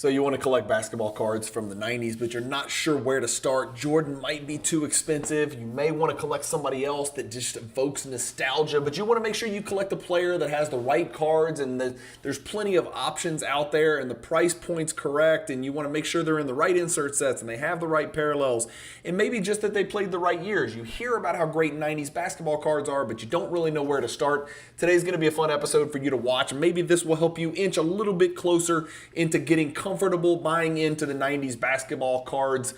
So you want to collect basketball cards from the 90s, but you're not sure where to start. Jordan might be too expensive. You may want to collect somebody else that just evokes nostalgia, but you want to make sure you collect a player that has the right cards and there's plenty of options out there and the price point's correct, and you want to make sure they're in the right insert sets and they have the right parallels, and maybe just that they played the right years. You hear about how great 90s basketball cards are, but you don't really know where to start. Today's going to be a fun episode for you to watch, and maybe this will help you inch a little bit closer into getting comfortable buying into the 90s basketball cards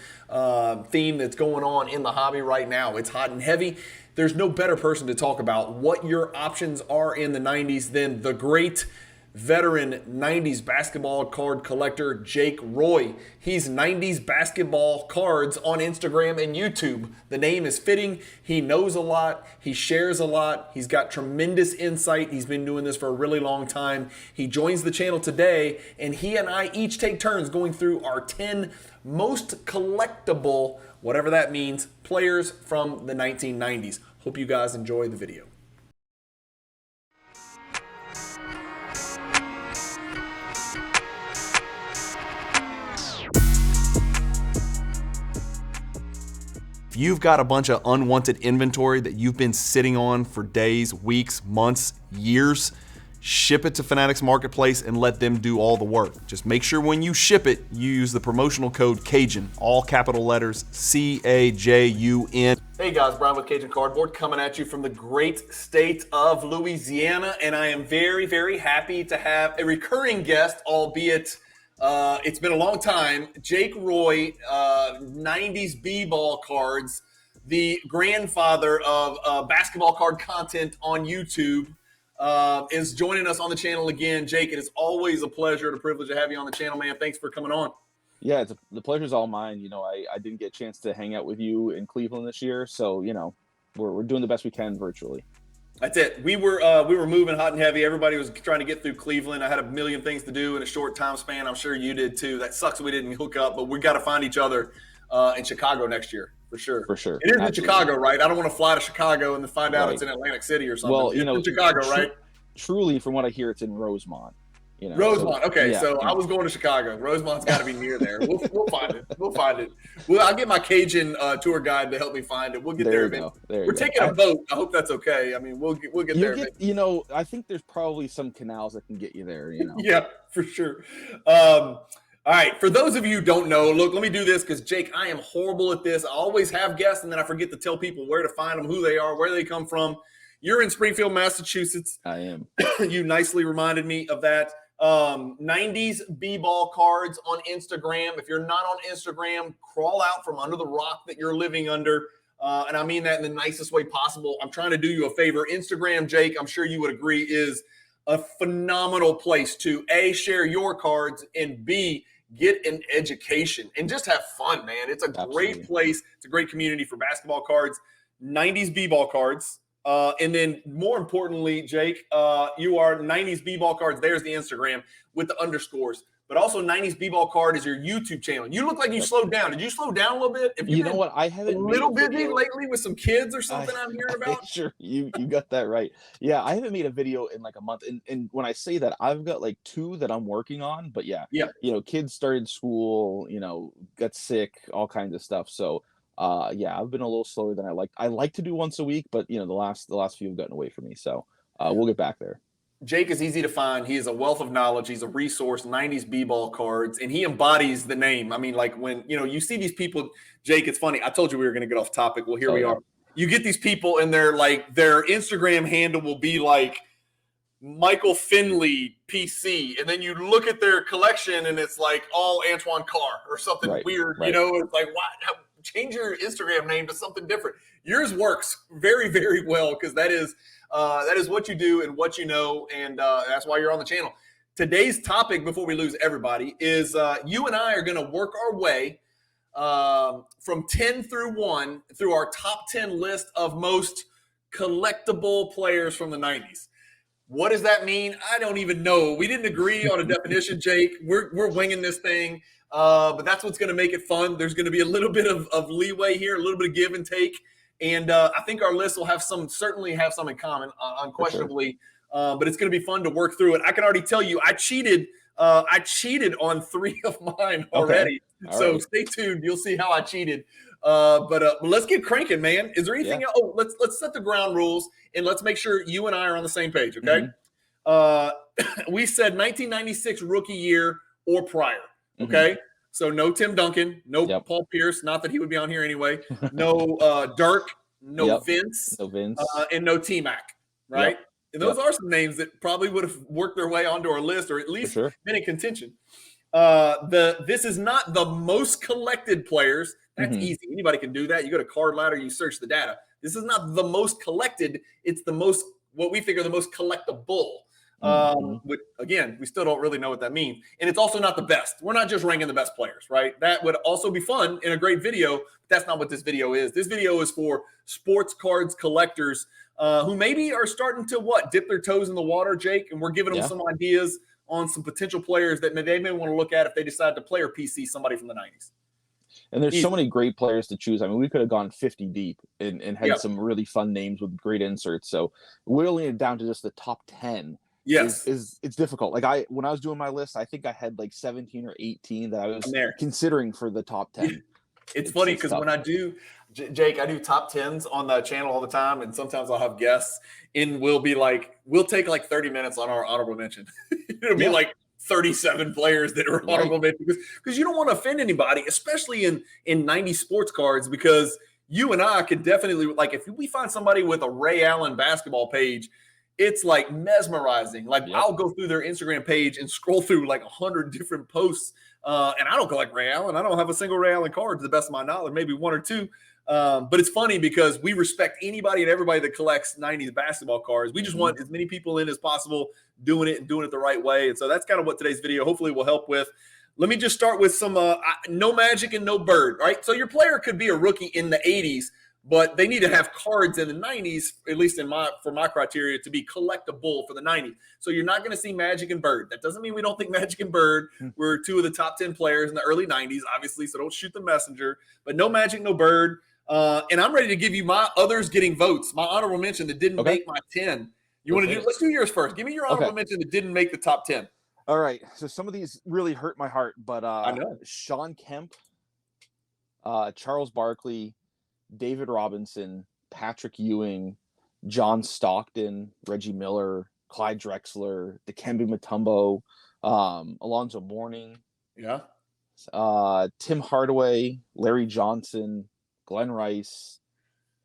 theme that's going on in the hobby right now. It's hot and heavy. There's no better person to talk about what your options are in the 90s than the great veteran 90s basketball card collector Jake Roy. He's 90s basketball cards on Instagram and YouTube. The name is fitting. He knows a lot. He shares a lot. He's got tremendous insight. He's been doing this for a really long time. He joins the channel today, and he and I each take turns going through our 10 most collectible, whatever that means, players from the 1990s. Hope you guys enjoy the video. If you've got a bunch of unwanted inventory that you've been sitting on for days, weeks, months, years, ship it to Fanatics Marketplace and let them do all the work. Just make sure when you ship it, you use the promotional code Cajun, all capital letters, C-A-J-U-N. Hey guys, Brian with Cajun Cardboard coming at you from the great state of Louisiana, and I am very, very happy to have a recurring guest, albeit it's been a long time. Jake Roy, 90s b-ball cards, the grandfather of basketball card content on YouTube, is joining us on the channel again. Jake, it is always a pleasure and a privilege to have you on the channel, man. Thanks for coming on. Yeah, the pleasure's all mine. You know, I didn't get a chance to hang out with you in Cleveland this year, so, you know, we're doing the best we can virtually. That's it. We were moving hot and heavy. Everybody was trying to get through Cleveland. I had a million things to do in a short time span. I'm sure you did too. That sucks we didn't hook up, but we got to find each other in Chicago next year for sure. For sure. It is in Chicago, right? I don't want to fly to Chicago and then find out it's in Atlantic City or something. Well, you know, it's in Chicago, right? Truly, from what I hear, it's in Rosemont. You know, Rosemont. Okay, yeah, so I was going to Chicago. Rosemont's got to be near there. We'll find it. We'll find it. Well, I'll get my Cajun tour guide to help me find it. We'll get there. We're taking a boat. I hope that's okay. I mean, we'll get there. You know, I think there's probably some canals that can get you there. You know. Yeah, for sure. All right. For those of you who don't know, look, let me do this because Jake, I am horrible at this. I always have guests, and then I forget to tell people where to find them, who they are, where they come from. You're in Springfield, Massachusetts. I am. You nicely reminded me of that. 90s b-ball cards on Instagram. If you're not on Instagram, crawl out from under the rock that you're living under. And I mean that in the nicest way possible. I'm trying to do you a favor. Instagram, Jake, I'm sure you would agree, is a phenomenal place to A, share your cards, and B, get an education and just have fun, man. It's a great place. It's a great community for basketball cards, 90s b-ball cards. And then more importantly, Jake, you are 90s b-ball cards. There's the Instagram with the underscores, but also 90s b-ball card is your YouTube channel. You look like you slowed down. Did you slow down a little bit? You know what? I haven't a little busy lately with some kids or something I'm hearing about. Sure. You got that right. Yeah. I haven't made a video in like a month. And when I say that, I've got like 2 that I'm working on, but yeah, you know, kids started school, you know, got sick, all kinds of stuff. So, yeah, I've been a little slower than I like. I like to do once a week, but you know, the last few have gotten away from me. So we'll get back there. Jake is easy to find. He is a wealth of knowledge. He's a resource, 90s b-ball cards, and he embodies the name. I mean, like when, you know, you see these people, Jake, it's funny. I told you we were going to get off topic. Well, here we are. You get these people and they're like, their Instagram handle will be like Michael Finley PC. And then you look at their collection and it's like all Antoine Carr or something weird. You know, it's like, what? Change your Instagram name to something different. Yours works very, very well because that is what you do and what you know, and that's why you're on the channel. Today's topic, before we lose everybody, is you and I are going to work our way from 10 through 1 through our top 10 list of most collectible players from the 90s. What does that mean? I don't even know. We didn't agree on a definition, Jake. We're winging this thing. But that's what's going to make it fun. There's going to be a little bit of leeway here, a little bit of give and take. And I think our list will certainly have some in common, unquestionably. But it's going to be fun to work through it. I can already tell you, I cheated I cheated on 3 of mine already. Okay. So Right. stay tuned. You'll see how I cheated. But let's get cranking, man. Is there anything else? Oh, let's set the ground rules and let's make sure you and I are on the same page, okay? We said 1996 rookie year or prior, okay? So no Tim Duncan, no Paul Pierce, not that he would be on here anyway. No Dirk, no Vince, and no T-Mac, right? And those are some names that probably would have worked their way onto our list or at least been in contention. This is not the most collected players. That's easy. Anybody can do that. You go to Card Ladder, you search the data. This is not the most collected. It's the most, what we think are the most collectible. Which, again, we still don't really know what that means. And it's also not the best. We're not just ranking the best players, right? That would also be fun in a great video, but that's not what this video is. This video is for sports cards collectors who maybe are starting to dip their toes in the water, Jake, and we're giving them some ideas on some potential players that they may want to look at if they decide to play or PC somebody from the 90s. And there's so many great players to choose. I mean, we could have gone 50 deep and had some really fun names with great inserts. So whittling it down to just the top 10 is it's difficult. Like when I was doing my list, I think I had like 17 or 18 that I was considering for the top 10. It's funny because when I do, Jake, I do top 10s on the channel all the time, and sometimes I'll have guests, and we'll take like 30 minutes on our honorable mention. It'll be like 37 players that are honorable mention because you don't want to offend anybody, especially in 90 sports cards, because you and I could definitely, like, if we find somebody with a Ray Allen basketball page, it's like mesmerizing. Like I'll go through their Instagram page and scroll through like 100 different posts. And I don't collect Ray Allen. I don't have a single Ray Allen card to the best of my knowledge, maybe 1 or 2. But it's funny because we respect anybody and everybody that collects 90s basketball cards. We just want as many people in as possible doing it the right way. And so that's kind of what today's video hopefully will help with. Let me just start with some no Magic and no Bird, right? So your player could be a rookie in the 80s, but they need to have cards in the 90s, at least for my criteria, to be collectible for the 90s. So you're not going to see Magic and Bird. That doesn't mean we don't think Magic and Bird were 2 of the top 10 players in the early 90s, obviously, so don't shoot the messenger. But no Magic, no Bird. And I'm ready to give you my others getting votes, my honorable mention that didn't make my 10. You want to do? Let's do yours first. Give me your honorable mention that didn't make the top 10. All right. So some of these really hurt my heart, but I know. Sean Kemp, Charles Barkley, David Robinson, Patrick Ewing, John Stockton, Reggie Miller, Clyde Drexler, Dikembe Mutombo, Alonzo Mourning, Tim Hardaway, Larry Johnson, Glenn Rice,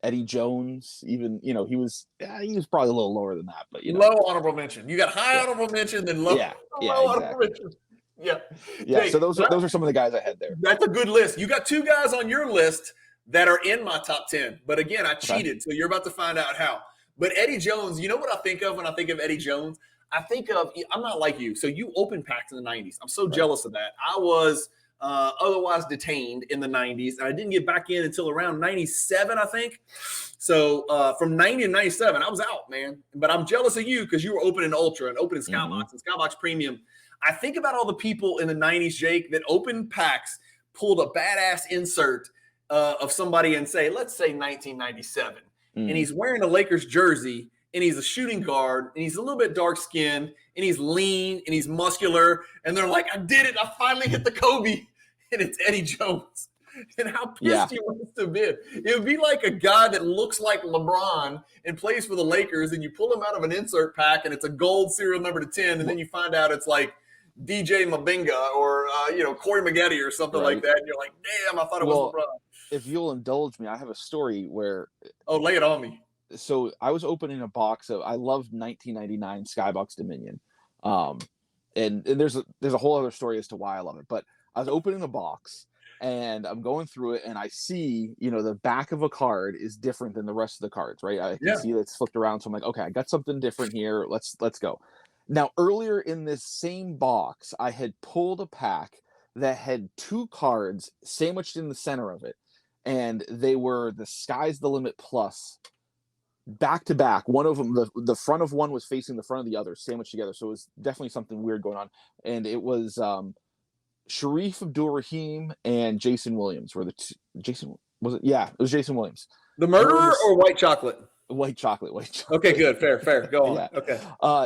Eddie Jones. Even he was probably a little lower than that, but low honorable mention. You got high honorable mention, then low. Low honorable mention. Yeah. Jake, so those are some of the guys I had there. That's a good list. You got 2 guys on your list that are in my top 10. But again, I cheated, so you're about to find out how. But Eddie Jones, you know what I think of when I think of Eddie Jones? I think of, I'm not like you. So you open packs in the 90s. I'm so jealous of that. I was otherwise detained in the 90s, and I didn't get back in until around 97, I think. So from 90 to 97, I was out, man. But I'm jealous of you because you were opening Ultra and opening Skybox and Skybox Premium. I think about all the people in the 90s, Jake, that opened packs, pulled a badass insert of somebody and let's say 1997, and he's wearing a Lakers jersey, and he's a shooting guard, and he's a little bit dark skinned, and he's lean, and he's muscular, and they're like, I did it, I finally hit the Kobe, and it's Eddie Jones. And how pissed you must have been. It would be like a guy that looks like LeBron and plays for the Lakers, and you pull him out of an insert pack, and it's a gold serial number to 10, and then you find out it's like DJ Mabinga or Corey Maggette or something like that, and you're like, damn, I thought it was LeBron. If you'll indulge me, I have a story where lay it on me. So I was opening a box of, I loved 1999 Skybox Dominion, and there's a whole other story as to why I love it. But I was opening the box and I'm going through it, and I see the back of a card is different than the rest of the cards, right? I can see that it's flipped around, so I'm like, okay, I got something different here. Let's go. Now earlier in this same box, I had pulled a pack that had 2 cards sandwiched in the center of it. And they were the Sky's the Limit Plus back to back. One of them, the front of one was facing the front of the other, sandwiched together. So it was definitely something weird going on. And it was Sharif Abdul-Rahim and Jason Williams were the two. Jason, was it? Yeah, it was Jason Williams. The Murderer or White Chocolate? White chocolate. Okay, good, fair. Go on. Yeah. Okay.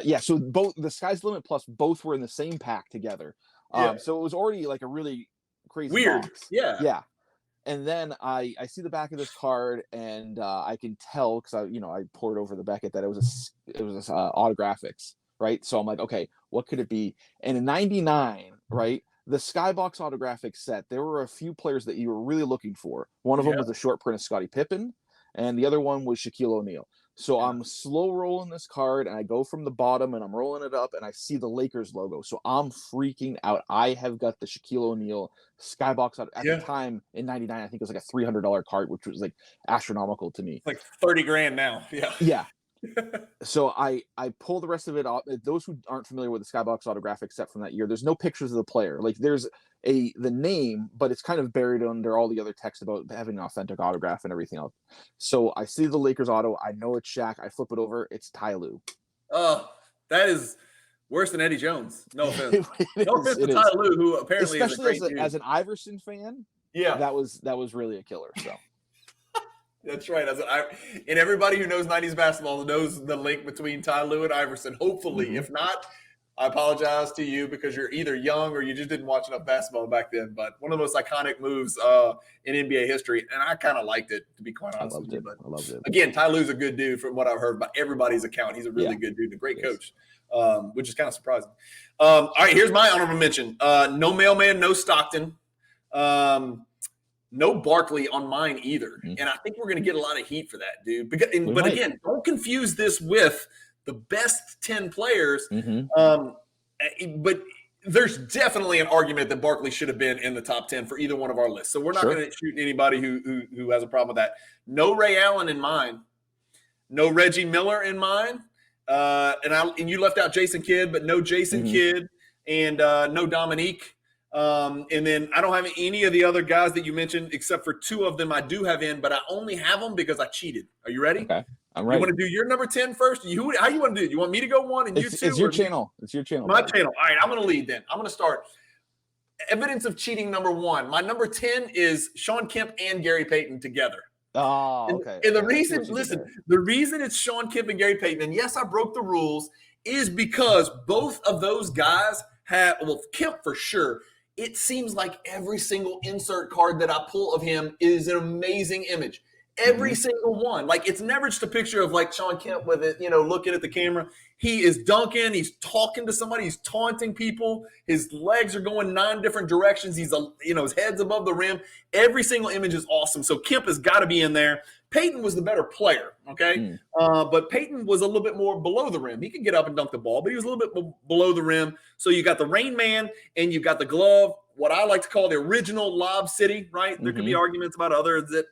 Yeah. So both the Sky's the Limit Plus, both were in the same pack together. Yeah. So it was already like a really crazy Weird. box. Yeah. Yeah. And then I see the back of this card, and I can tell because I poured over the Beckett that it was autographics, right? So I'm like, okay, what could it be? And in '99, right, the Skybox autographic set, there were a few players that you were really looking for. One of them was a short print of Scottie Pippen, and the other one was Shaquille O'Neal. So I'm slow rolling this card, and I go from the bottom, and I'm rolling it up, and I see the Lakers logo. So I'm freaking out. I have got the Shaquille O'Neal Skybox at the time in '99. I think it was like a $300 card, which was like astronomical to me. It's like 30 grand now. Yeah. Yeah. So I pull the rest of it off. Those who aren't familiar with the Skybox autographic set from that year, there's no pictures of the player. Like there's the name, but it's kind of buried under all the other text about having an authentic autograph and everything else. So I see the Lakers auto. I know it's Shaq. I flip it over. It's Ty Lue. Oh, that is worse than Eddie Jones. No offense. No offense to Ty Lue, who apparently especially is a great as an Iverson fan. Yeah, that was really a killer. So. That's right. And everybody who knows 90s basketball knows the link between Ty Lue and Iverson. Hopefully, if not, I apologize to you because you're either young or you just didn't watch enough basketball back then. But one of the most iconic moves in NBA history, and I kind of liked it, to be quite honest with you. But I loved it. Again, Ty Lue's a good dude from what I've heard by everybody's account. He's a really good dude, a great coach, which is kind of surprising. All right, here's my honorable mention. No Mailman, no Stockton. No Barkley on mine either. And I think we're going to get a lot of heat for that, dude. But again, don't confuse this with the best 10 players. But there's definitely an argument that Barkley should have been in the top 10 for either one of our lists. So we're not going to shoot anybody who has a problem with that. No Ray Allen in mine. No Reggie Miller in mine. And you left out Jason Kidd, but no Jason Kidd and no Dominique. And then I don't have any of the other guys that you mentioned, except for two of them I do have in, but I only have them because I cheated. Are you ready? Okay, I'm ready. You want to do your number 10 first? How you want to do it? You want me to go one and you two? It's your channel. It's your channel. My channel. All right, I'm going to lead then. I'm going to start. Evidence of cheating number 1. My number 10 is Shawn Kemp and Gary Payton together. Oh, okay. And the reason, the reason it's Shawn Kemp and Gary Payton, and yes, I broke the rules, is because both of those guys Kemp for sure. It seems like every single insert card that I pull of him is an amazing image. Every single one. Like, it's never just a picture of, like, Shawn Kemp with it, looking at the camera. He is dunking. He's talking to somebody. He's taunting people. His legs are going 9 different directions. He's, his head's above the rim. Every single image is awesome. So Kemp has got to be in there. Payton was the better player, okay? But Payton was a little bit more below the rim. He could get up and dunk the ball, but he was a little bit below the rim. So you got the Rain Man and you got the glove, what I like to call the original Lob City, right? There could be arguments about others that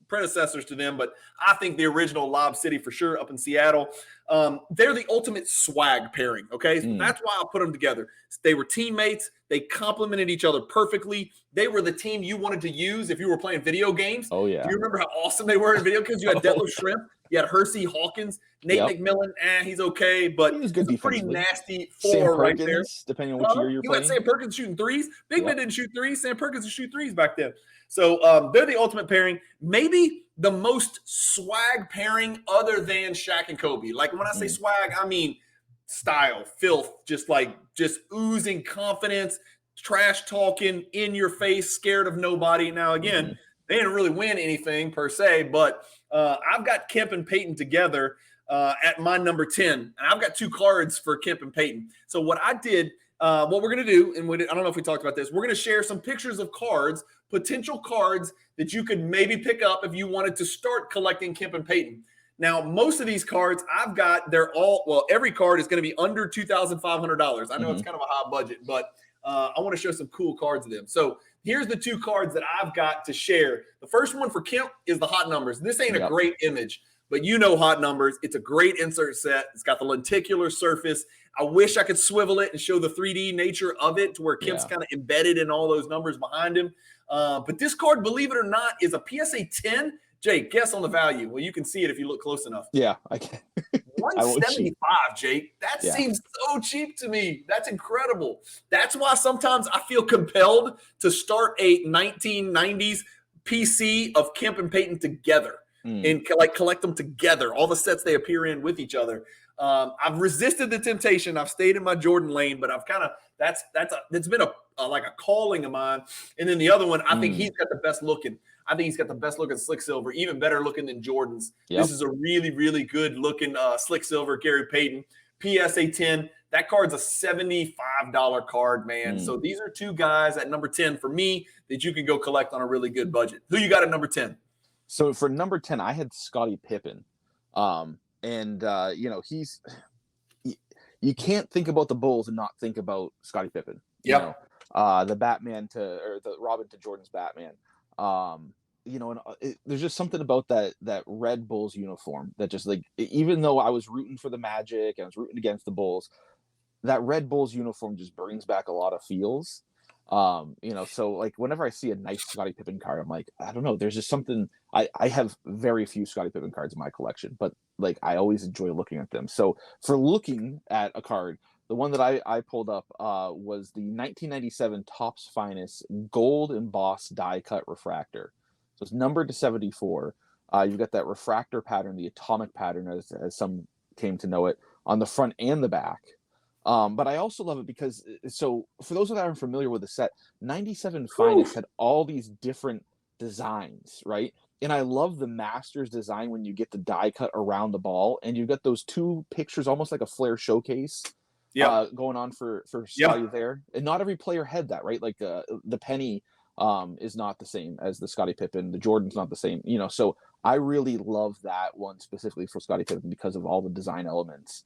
predecessors to them, but I think the original Lob City for sure up in Seattle. They're the ultimate swag pairing, okay? So that's why I put them together. They were teammates. They complemented each other perfectly. They were the team you wanted to use if you were playing video games. Oh, yeah. Do you remember how awesome they were in video games? You had Detlef Shrimp. You had Hersey Hawkins. Nate McMillan, he's okay, but he was good, a pretty nasty Sam four Perkins, right there. Depending on which year you're playing. You had Sam Perkins shooting threes. Big men didn't shoot threes. Sam Perkins would shoot threes back then. So they're the ultimate pairing. Maybe the most swag pairing other than Shaq and Kobe. Like, when I say swag, I mean style, filth, just oozing confidence, trash talking, in your face, scared of nobody. Now, again, they didn't really win anything per se, but I've got Kemp and Payton together at my number 10. And I've got 2 cards for Kemp and Payton. So what I did, what we're going to do, and I don't know if we talked about this, we're going to share some pictures of cards, potential cards that you could maybe pick up if you wanted to start collecting Kemp and Payton. Now, most of these cards I've got, every card is going to be under $2,500. I know it's kind of a high budget, but I want to show some cool cards of them. So here's the 2 cards that I've got to share. The first one for Kemp is the hot numbers. This ain't a great image, but hot numbers. It's a great insert set. It's got the lenticular surface. I wish I could swivel it and show the 3D nature of it to where Kemp's kind of embedded in all those numbers behind him. But this card, believe it or not, is a PSA 10. Jake, guess on the value. Well, you can see it if you look close enough. Yeah, I can. 175, Jake. That seems so cheap to me. That's incredible. That's why sometimes I feel compelled to start a 1990s PC of Kemp and Payton together. and like collect them together, all the sets they appear in with each other. I've resisted the temptation. I've stayed in my Jordan lane, but I've kind of it's been like a calling of mine. And then the other one, I think he's got the best looking. I think he's got the best looking slick silver, even better looking than Jordan's. Yep. This is a really, really good looking slick silver Gary Payton PSA 10. That card's a $75 card, man. So these are two guys at number 10 for me that you can go collect on a really good budget. Who you got at number 10? So for number 10, I had Scottie Pippen. You can't think about the Bulls and not think about Scottie Pippen. Yeah. The Batman or the Robin to Jordan's Batman. There's just something about that Red Bulls uniform that just like, even though I was rooting for the Magic and I was rooting against the Bulls, that Red Bulls uniform just brings back a lot of feels. So like whenever I see a nice Scottie Pippen card, I'm like, I don't know, there's just something. I have very few Scottie Pippen cards in my collection, but like I always enjoy looking at them. So for looking at a card, the one that I pulled up was the 1997 Topps Finest gold embossed die cut refractor. So it's numbered to 74. You've got that refractor pattern, the atomic pattern, as some came to know it, on the front and the back. But I also love it because, so for those that aren't familiar with the set, 97 Finest had all these different designs, right? And I love the Masters design when you get the die cut around the ball, and you've got those two pictures, almost like a Flair showcase, going on for Scotty there. And not every player had that, right? Like the penny is not the same as the Scottie Pippen. The Jordan's not the same, so I really love that one specifically for Scottie Pippen because of all the design elements.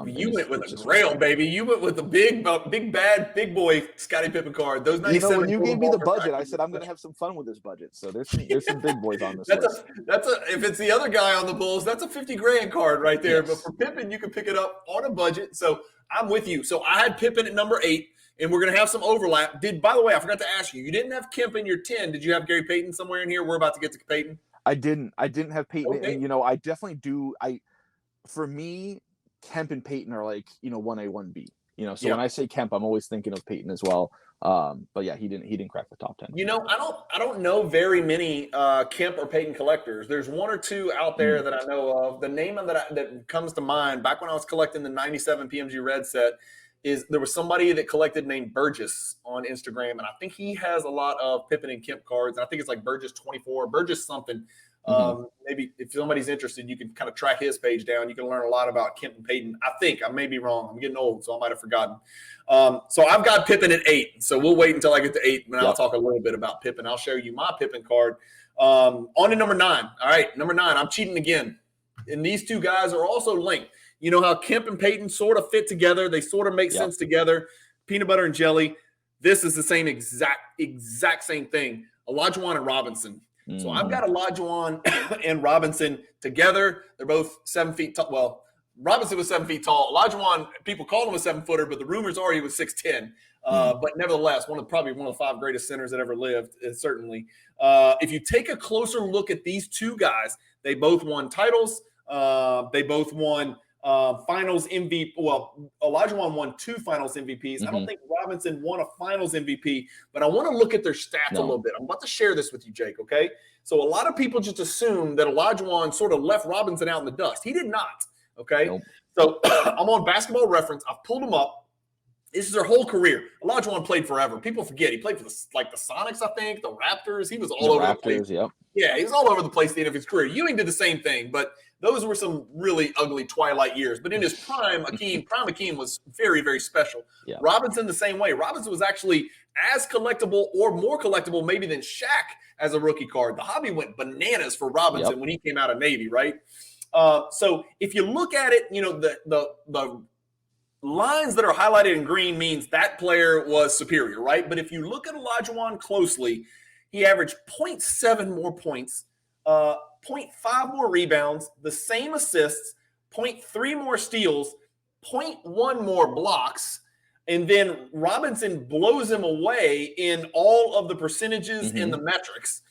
You went with a grail, baby. You went with the big bad, big boy Scottie Pippen card. Those 97. When you gave me the budget, I said I'm going to have some fun with this budget. So there's some big boys on this list. If it's the other guy on the Bulls, that's a $50,000 card right there. Yes. But for Pippen, you can pick it up on a budget. So I'm with you. So I had Pippen at number 8, and we're going to have some overlap. By the way, I forgot to ask you. You didn't have Kemp in your 10. Did you have Gary Payton somewhere in here? We're about to get to Payton. I didn't have Payton, okay. And I definitely do. For me, Kemp and Payton are like 1A, 1B. So when I say Kemp, I'm always thinking of Payton as well. But yeah, he didn't crack the top 10. I don't know very many Kemp or Payton collectors. There's one or two out there that I know of. The name that comes to mind back when I was collecting the 97 PMG Red set is there was somebody that collected named Burgess on Instagram, and I think he has a lot of Pippen and Kemp cards. And I think it's like Burgess 24, Burgess something. Maybe if somebody's interested, you can kind of track his page down. You can learn a lot about Kemp and Payton. I may be wrong. I'm getting old, so I might have forgotten. So I've got Pippen at 8. So we'll wait until I get to 8, and I'll talk a little bit about Pippen. I'll show you my Pippen card. On to number 9. All right, number 9. I'm cheating again. And these two guys are also linked. You know how Kemp and Payton sort of fit together. They sort of make sense together. Peanut butter and jelly. This is the same exact same thing. Olajuwon and Robinson. So I've got Olajuwon and Robinson together. They're both 7 feet tall. Well, Robinson was 7 feet tall. Olajuwon, people called him a 7-footer, but the rumors are he was 6'10". But nevertheless, probably one of the 5 greatest centers that ever lived, certainly. If you take a closer look at these two guys, they both won titles. They both won finals MVP. Well, Olajuwon won 2 finals MVPs. I don't think Robinson won a finals MVP, but I want to look at their stats a little bit. I'm about to share this with you, Jake, okay? So a lot of people just assume that Olajuwon sort of left Robinson out in the dust. He did not, okay? Nope. So I'm on Basketball Reference. I've pulled him up. This is their whole career. Olajuwon played forever. People forget. He played for the Sonics, I think, the Raptors. He was all over the place. Yep. Yeah, he was all over the place at the end of his career. Ewing did the same thing, but those were some really ugly twilight years. But in his prime, Akeem was very, very special. Yeah. Robinson the same way. Robinson was actually as collectible or more collectible maybe than Shaq as a rookie card. The hobby went bananas for Robinson when he came out of Navy, right? So if you look at it, the lines that are highlighted in green means that player was superior, right? But if you look at Olajuwon closely, he averaged 0.7 more points, 0.5 more rebounds, the same assists, 0.3 more steals, 0.1 more blocks, and then Robinson blows him away in all of the percentages and the metrics.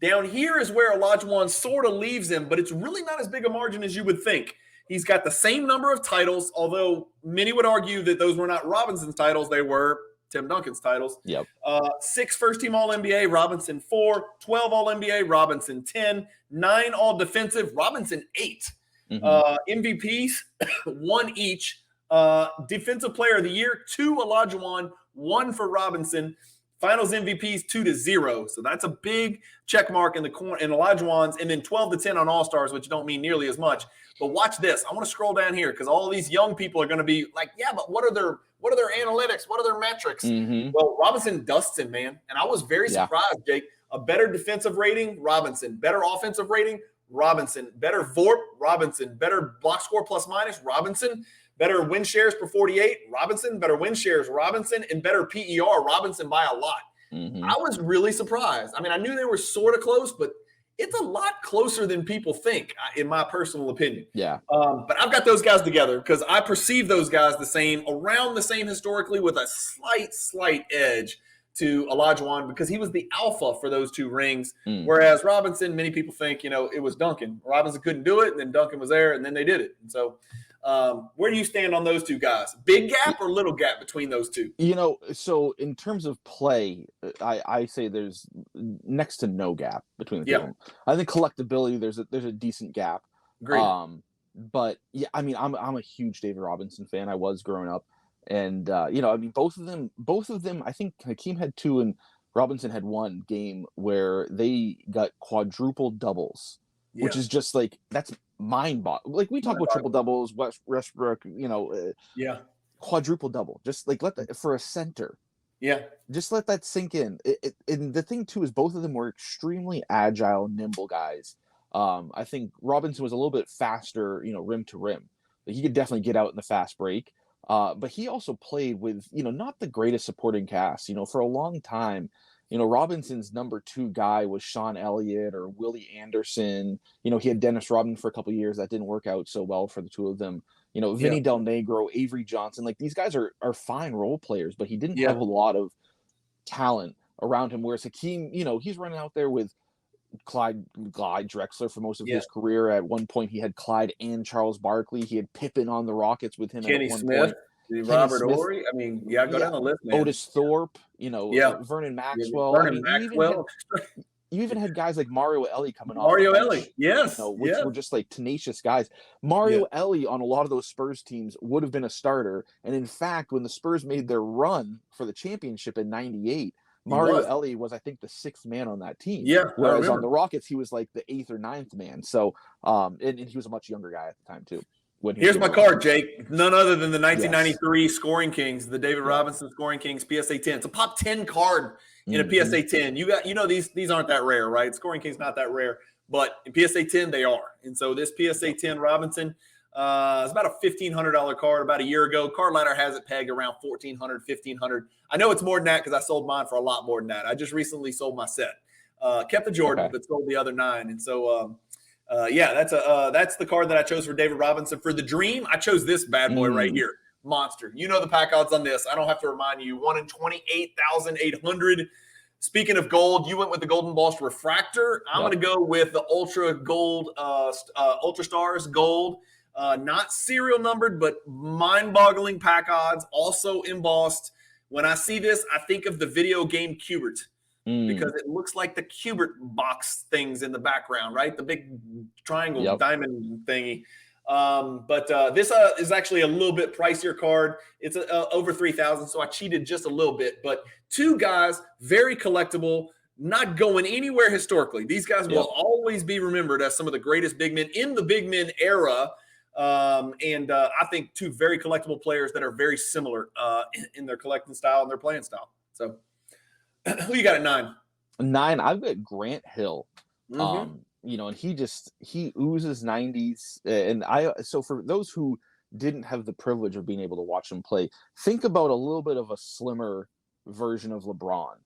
Down here is where Olajuwon sort of leaves him, but it's really not as big a margin as you would think. He's got the same number of titles, although many would argue that those were not Robinson's titles. They were Tim Duncan's titles. Yep. 6 first-team All-NBA, Robinson 4, 12 All-NBA, Robinson 10, 9 All-Defensive, Robinson 8. MVPs, 1 each. Defensive Player of the Year, 2 Olajuwon, 1 for Robinson. Finals MVPs 2-0, so that's a big check mark in the corner in Olajuwon's, and then 12-10 on All Stars, which don't mean nearly as much. But watch this. I want to scroll down here because all these young people are going to be like, yeah, but what are their analytics? What are their metrics? Well, Robinson dusts him, man, and I was very surprised, Jake. A better defensive rating, Robinson. Better offensive rating, Robinson. Better VORP, Robinson. Better box score plus minus, Robinson. Better win shares per 48, Robinson. Better win shares, Robinson. And better PER, Robinson by a lot. I was really surprised. I mean, I knew they were sort of close, but it's a lot closer than people think, in my personal opinion. Yeah. But I've got those guys together because I perceive those guys around the same historically, with a slight edge to Olajuwon because he was the alpha for those 2 rings. Whereas Robinson, many people think, it was Duncan. Robinson couldn't do it, and then Duncan was there, and then they did it. And so where do you stand on those 2 guys? Big gap or little gap between those 2? So in terms of play, I say there's next to no gap between the 2 of them. I think collectability, there's a decent gap. Great. But yeah, I mean, I'm a huge David Robinson fan. I was growing up, and I mean, both of them. I think Hakeem had 2 and Robinson had 1 game where they got quadruple doubles, which is just like that's mind-boggling. Like we talk about triple doubles, Westbrook, quadruple double. Just like let that for a center. Yeah. Just let that sink in. And the thing too is both of them were extremely agile, nimble guys. I think Robinson was a little bit faster, rim to rim. Like he could definitely get out in the fast break. But he also played with, not the greatest supporting cast. For a long time, Robinson's number 2 guy was Sean Elliott or Willie Anderson. He had Dennis Rodman for a couple of years. That didn't work out so well for the 2 of them. Vinny Del Negro, Avery Johnson. Like these guys are fine role players, but he didn't have a lot of talent around him. Whereas Hakeem, he's running out there with Clyde Drexler for most of his career. At one point, he had Clyde and Charles Barkley. He had Pippen on the Rockets with him Kenny at one Smith. point. Robert Horry. I mean, go down the list, man. Otis Thorpe, Vernon Maxwell. Maxwell. You even had guys like Mario Elie coming off. Mario Elie, yes. Which were just like tenacious guys. Mario Elie on a lot of those Spurs teams would have been a starter. And in fact, when the Spurs made their run for the championship in '98, Mario Elie was, I think, the 6th man on that team. Yeah. Whereas on the Rockets, he was like the 8th or 9th man. So, and he was a much younger guy at the time, too. Here's my card, Jake. None other than the 1993 Scoring Kings, the David Robinson Scoring Kings PSA 10. It's a pop 10 card in a PSA 10. These aren't that rare, right? Scoring Kings not that rare, but in PSA 10 they are. And so this PSA 10 Robinson is about a $1,500 card about a year ago. Card Ladder has it pegged around $1,400, $1,500. I know it's more than that because I sold mine for a lot more than that. I just recently sold my set. Kept the Jordan, but sold the other 9. And so that's the card that I chose for David Robinson. For the Dream, I chose this bad boy right here. Monster. The pack odds on this. I don't have to remind you. 1 in 28,800. Speaking of gold, you went with the Golden Boss Refractor. I'm going to go with the Ultra Gold, Ultra Stars Gold. Not serial numbered, but mind-boggling pack odds. Also embossed. When I see this, I think of the video game Cubert. Because it looks like the Cubert box things in the background, right? The big triangle diamond thingy. But this is actually a little bit pricier card. It's over $3,000, so I cheated just a little bit. But 2 guys, very collectible, not going anywhere historically. These guys will always be remembered as some of the greatest big men in the big men era. And I think 2 very collectible players that are very similar in their collecting style and their playing style. So who you got at 9? 9, I've got Grant Hill. And he oozes 90s. And so for those who didn't have the privilege of being able to watch him play, think about a little bit of a slimmer version of LeBron,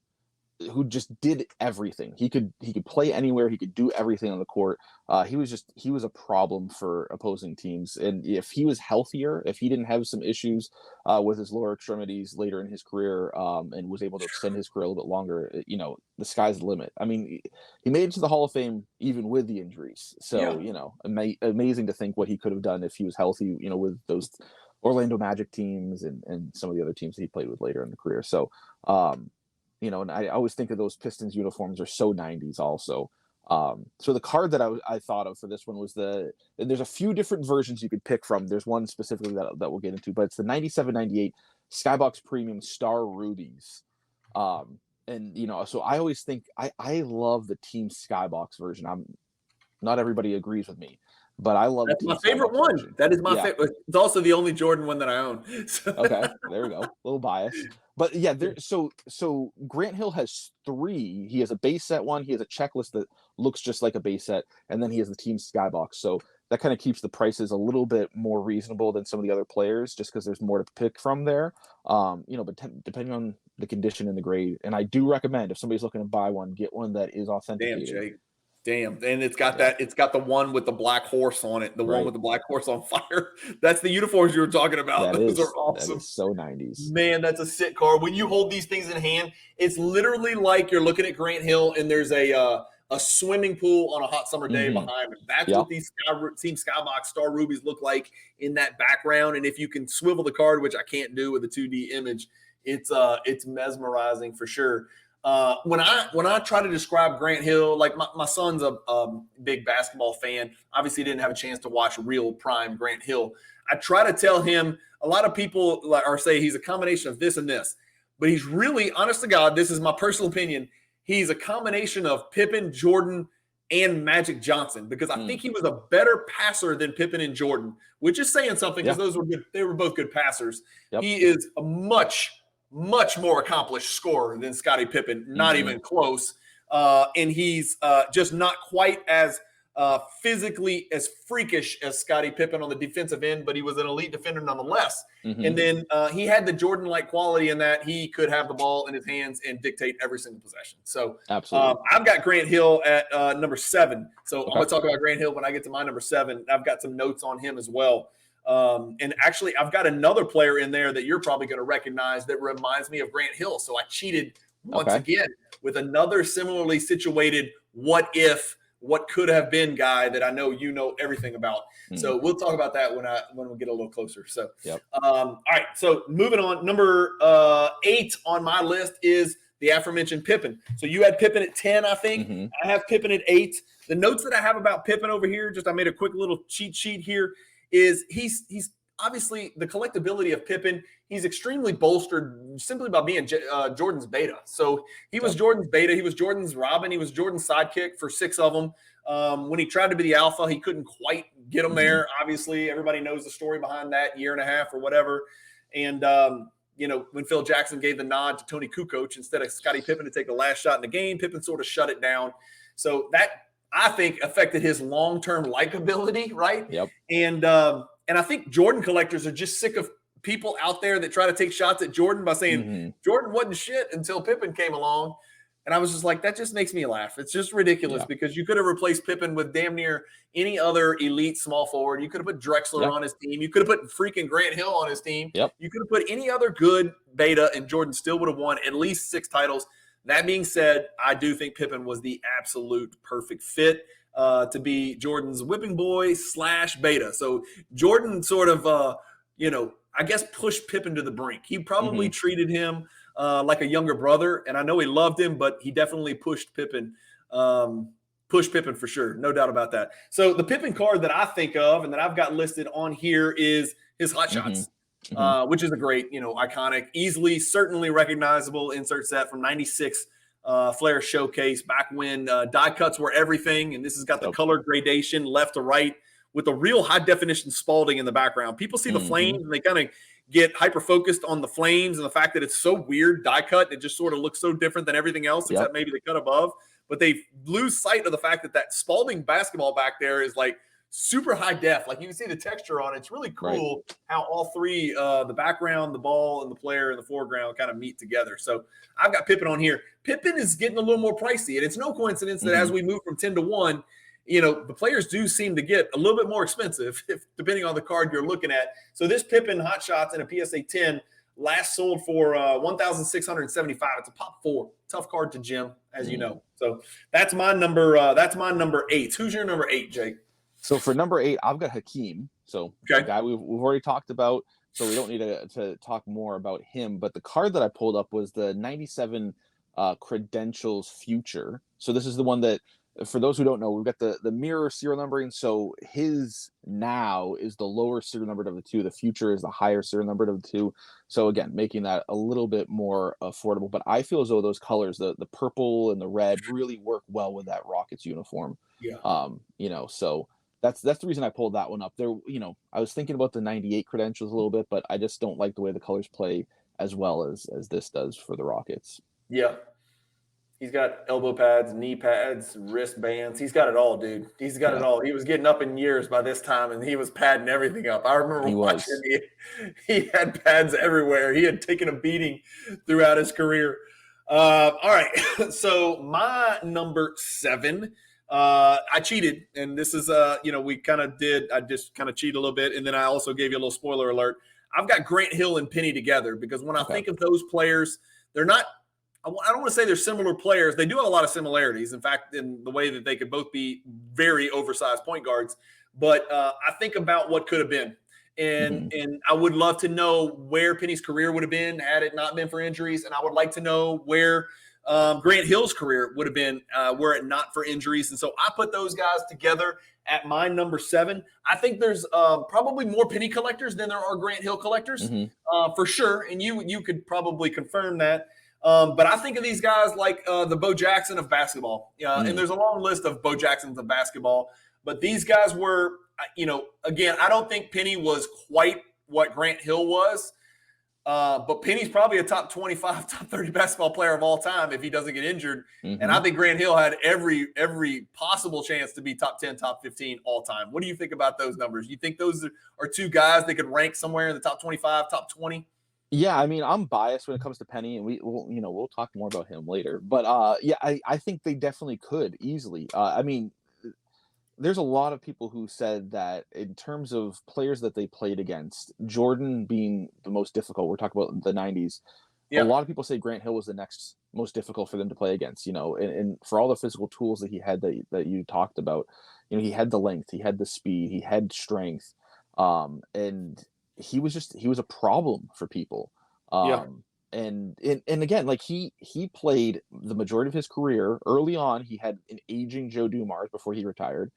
who just did everything. He could play anywhere. He could do everything on the court. He was a problem for opposing teams. And if he was healthier, if he didn't have some issues with his lower extremities later in his career, and was able to extend his career a little bit longer, the sky's the limit. I mean, he made it to the Hall of Fame even with the injuries. So, amazing to think what he could have done if he was healthy, with those Orlando Magic teams and some of the other teams that he played with later in the career. So, and I always think of those Pistons uniforms are so 90s also. So the card that I thought of for this one was there's a few different versions you could pick from. There's one specifically that we'll get into, but it's the 97-98 Skybox Premium Star Rubies. So I always think I love the Team Skybox version. Not everybody agrees with me, but I love. That's my favorite one. Version. That is my favorite. It's also the only Jordan one that I own. So. Okay, there we go. A little bias, but yeah. So Grant Hill has 3. He has a base set one. He has a checklist that looks just like a base set, and then he has the Team Skybox. So that kind of keeps the prices a little bit more reasonable than some of the other players, just because there's more to pick from there. But depending on the condition and the grade, and I do recommend if somebody's looking to buy one, get one that is authenticated. Damn, Jake. Damn, and it's got it's got the one with the black horse on it, the one with the black horse on fire. That's the uniforms you were talking about. Those are awesome. That is so 90s. Man, that's a sick card. When you hold these things in hand, it's literally like you're looking at Grant Hill and there's a swimming pool on a hot summer day behind him. That's what these Team Skybox Star Rubies look like in that background. And if you can swivel the card, which I can't do with a 2D image, it's mesmerizing for sure. When I try to describe Grant Hill, like my son's a big basketball fan, obviously didn't have a chance to watch real prime Grant Hill. I try to tell him, a lot of people say he's a combination of this and this, but he's really, honest to God, this is my personal opinion, he's a combination of Pippen, Jordan, and Magic Johnson, because I think he was a better passer than Pippen and Jordan, which is saying something because those were good. They were both good passers. Yep. He is a much more accomplished scorer than Scottie Pippen, not even close. And he's just not quite as physically as freakish as Scottie Pippen on the defensive end, but he was an elite defender nonetheless. And then he had the Jordan-like quality in that he could have the ball in his hands and dictate every single possession. So absolutely, I've got Grant Hill at number 7. So I'm going to talk about Grant Hill when I get to my number 7. I've got some notes on him as well. And actually, I've got another player in there that you're probably going to recognize that reminds me of Grant Hill. So I cheated once again with another similarly situated what could have been guy that I know you know everything about. So we'll talk about that when we get a little closer. So, all right. So moving on, number 8 on my list is the aforementioned Pippen. So you had Pippen at 10, I think. I have Pippen at 8. The notes that I have about Pippen over here, I made a quick little cheat sheet here, is he's obviously the collectability of Pippen. He's extremely bolstered simply by being Jordan's beta. So he was Jordan's beta. He was Jordan's Robin. He was Jordan's sidekick for 6 of them. When he tried to be the alpha, he couldn't quite get him there. Obviously, everybody knows the story behind that year and a half or whatever. And, when Phil Jackson gave the nod to Tony Kukoc instead of Scottie Pippen to take the last shot in the game, Pippen sort of shut it down. So that, I think, affected his long-term likability, right? Yep. And I think Jordan collectors are just sick of people out there that try to take shots at Jordan by saying Jordan wasn't shit until Pippen came along. And I was just like, that just makes me laugh. It's just ridiculous because you could have replaced Pippen with damn near any other elite small forward. You could have put Drexler on his team. You could have put freaking Grant Hill on his team. You could have put any other good beta, and Jordan still would have won at least 6 titles. That being said, I do think Pippen was the absolute perfect fit to be Jordan's whipping boy / beta. So Jordan sort of, I guess pushed Pippen to the brink. He probably treated him like a younger brother, and I know he loved him, but he definitely pushed Pippen for sure. No doubt about that. So the Pippen card that I think of and that I've got listed on here is his Hot Shots. Which is a great, iconic, certainly recognizable insert set from 96 Flair Showcase, back when die cuts were everything. And this has got the color gradation left to right with a real high definition Spalding in the background. People see the flames and they kind of get hyper focused on the flames and the fact that it's so weird die cut. It just sort of looks so different than everything else, except maybe the cut above. But they lose sight of the fact that Spalding basketball back there is like super high def. Like you can see the texture on it. It's really cool how all three, the background, the ball, and the player in the foreground kind of meet together. So I've got Pippen on here. Pippen is getting a little more pricey, and it's no coincidence that as we move from 10 to 1, the players do seem to get a little bit more expensive depending on the card you're looking at. So this Pippen Hot Shots in a PSA 10 last sold for $1,675. It's a pop 4. Tough card to gem, as you know. So that's my number 8. Who's your number 8, Jake? So for number 8, I've got Hakeem. So the guy we've already talked about. so we don't need to talk more about him. But the card that I pulled up was the 97 Credentials Future. So this is the one that, for those who don't know, we've got the mirror serial numbering. So his now is the lower serial numbered of the two. The future is the higher serial numbered of the two. So again, making that a little bit more affordable. But I feel as though those colors, the purple and the red, really work well with that Rockets uniform. Yeah. So that's the reason I pulled that one up. There, I was thinking about the 98 Credentials a little bit, but I just don't like the way the colors play as well as this does for the Rockets. Yeah. He's got elbow pads, knee pads, wristbands. He's got it all, dude. He's got it all. He was getting up in years by this time, and he was padding everything up. I remember watching he had pads everywhere. He had taken a beating throughout his career. All right. So my number 7, I cheated. And this is, we kind of did. I just kind of cheated a little bit. And then I also gave you a little spoiler alert. I've got Grant Hill and Penny together because when I think of those players, they're not – I don't want to say they're similar players. They do have a lot of similarities, in fact, in the way that they could both be very oversized point guards. But I think about what could have been. And I would love to know where Penny's career would have been had it not been for injuries. And I would like to know where Grant Hill's career would have been were it not for injuries. And so I put those guys together at my number 7. I think there's probably more Penny collectors than there are Grant Hill collectors, for sure. And you could probably confirm that. But I think of these guys like the Bo Jackson of basketball. And there's a long list of Bo Jacksons of basketball. But these guys were, again, I don't think Penny was quite what Grant Hill was. But Penny's probably a top 25, top 30 basketball player of all time if he doesn't get injured. And I think Grant Hill had every possible chance to be top 10, top 15 all time. What do you think about those numbers? You think those are two guys that could rank somewhere in the top 25, top 20? Yeah, I mean, I'm biased when it comes to Penny, and we'll talk more about him later. But I think they definitely could easily. I mean, there's a lot of people who said that in terms of players that they played against, Jordan being the most difficult. We're talking about the 90s. Yeah. A lot of people say Grant Hill was the next most difficult for them to play against. And for all the physical tools that he had that you talked about, he had the length, he had the speed, he had strength, and he was a problem for people. And again, like he played the majority of his career early on. He had an aging Joe Dumars before he retired.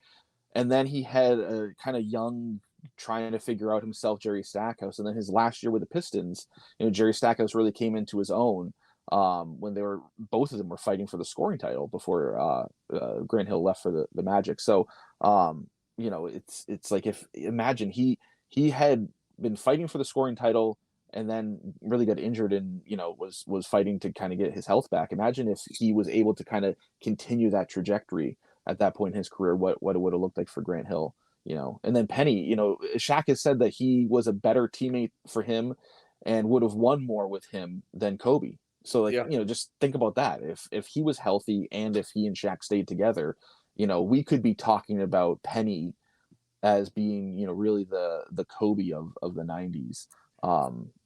And then he had a kind of young, trying to figure out himself, Jerry Stackhouse. And then his last year with the Pistons, Jerry Stackhouse really came into his own when both of them were fighting for the scoring title before Grant Hill left for the Magic. So, it's like imagine he had been fighting for the scoring title and then really got injured and was fighting to kind of get his health back. Imagine if he was able to kind of continue that trajectory at that point in his career, what it would have looked like for Grant Hill. And then Penny, Shaq has said that he was a better teammate for him and would have won more with him than Kobe. So just think about that. If he was healthy and if he and Shaq stayed together, we could be talking about Penny as being, really the Kobe of the 90s.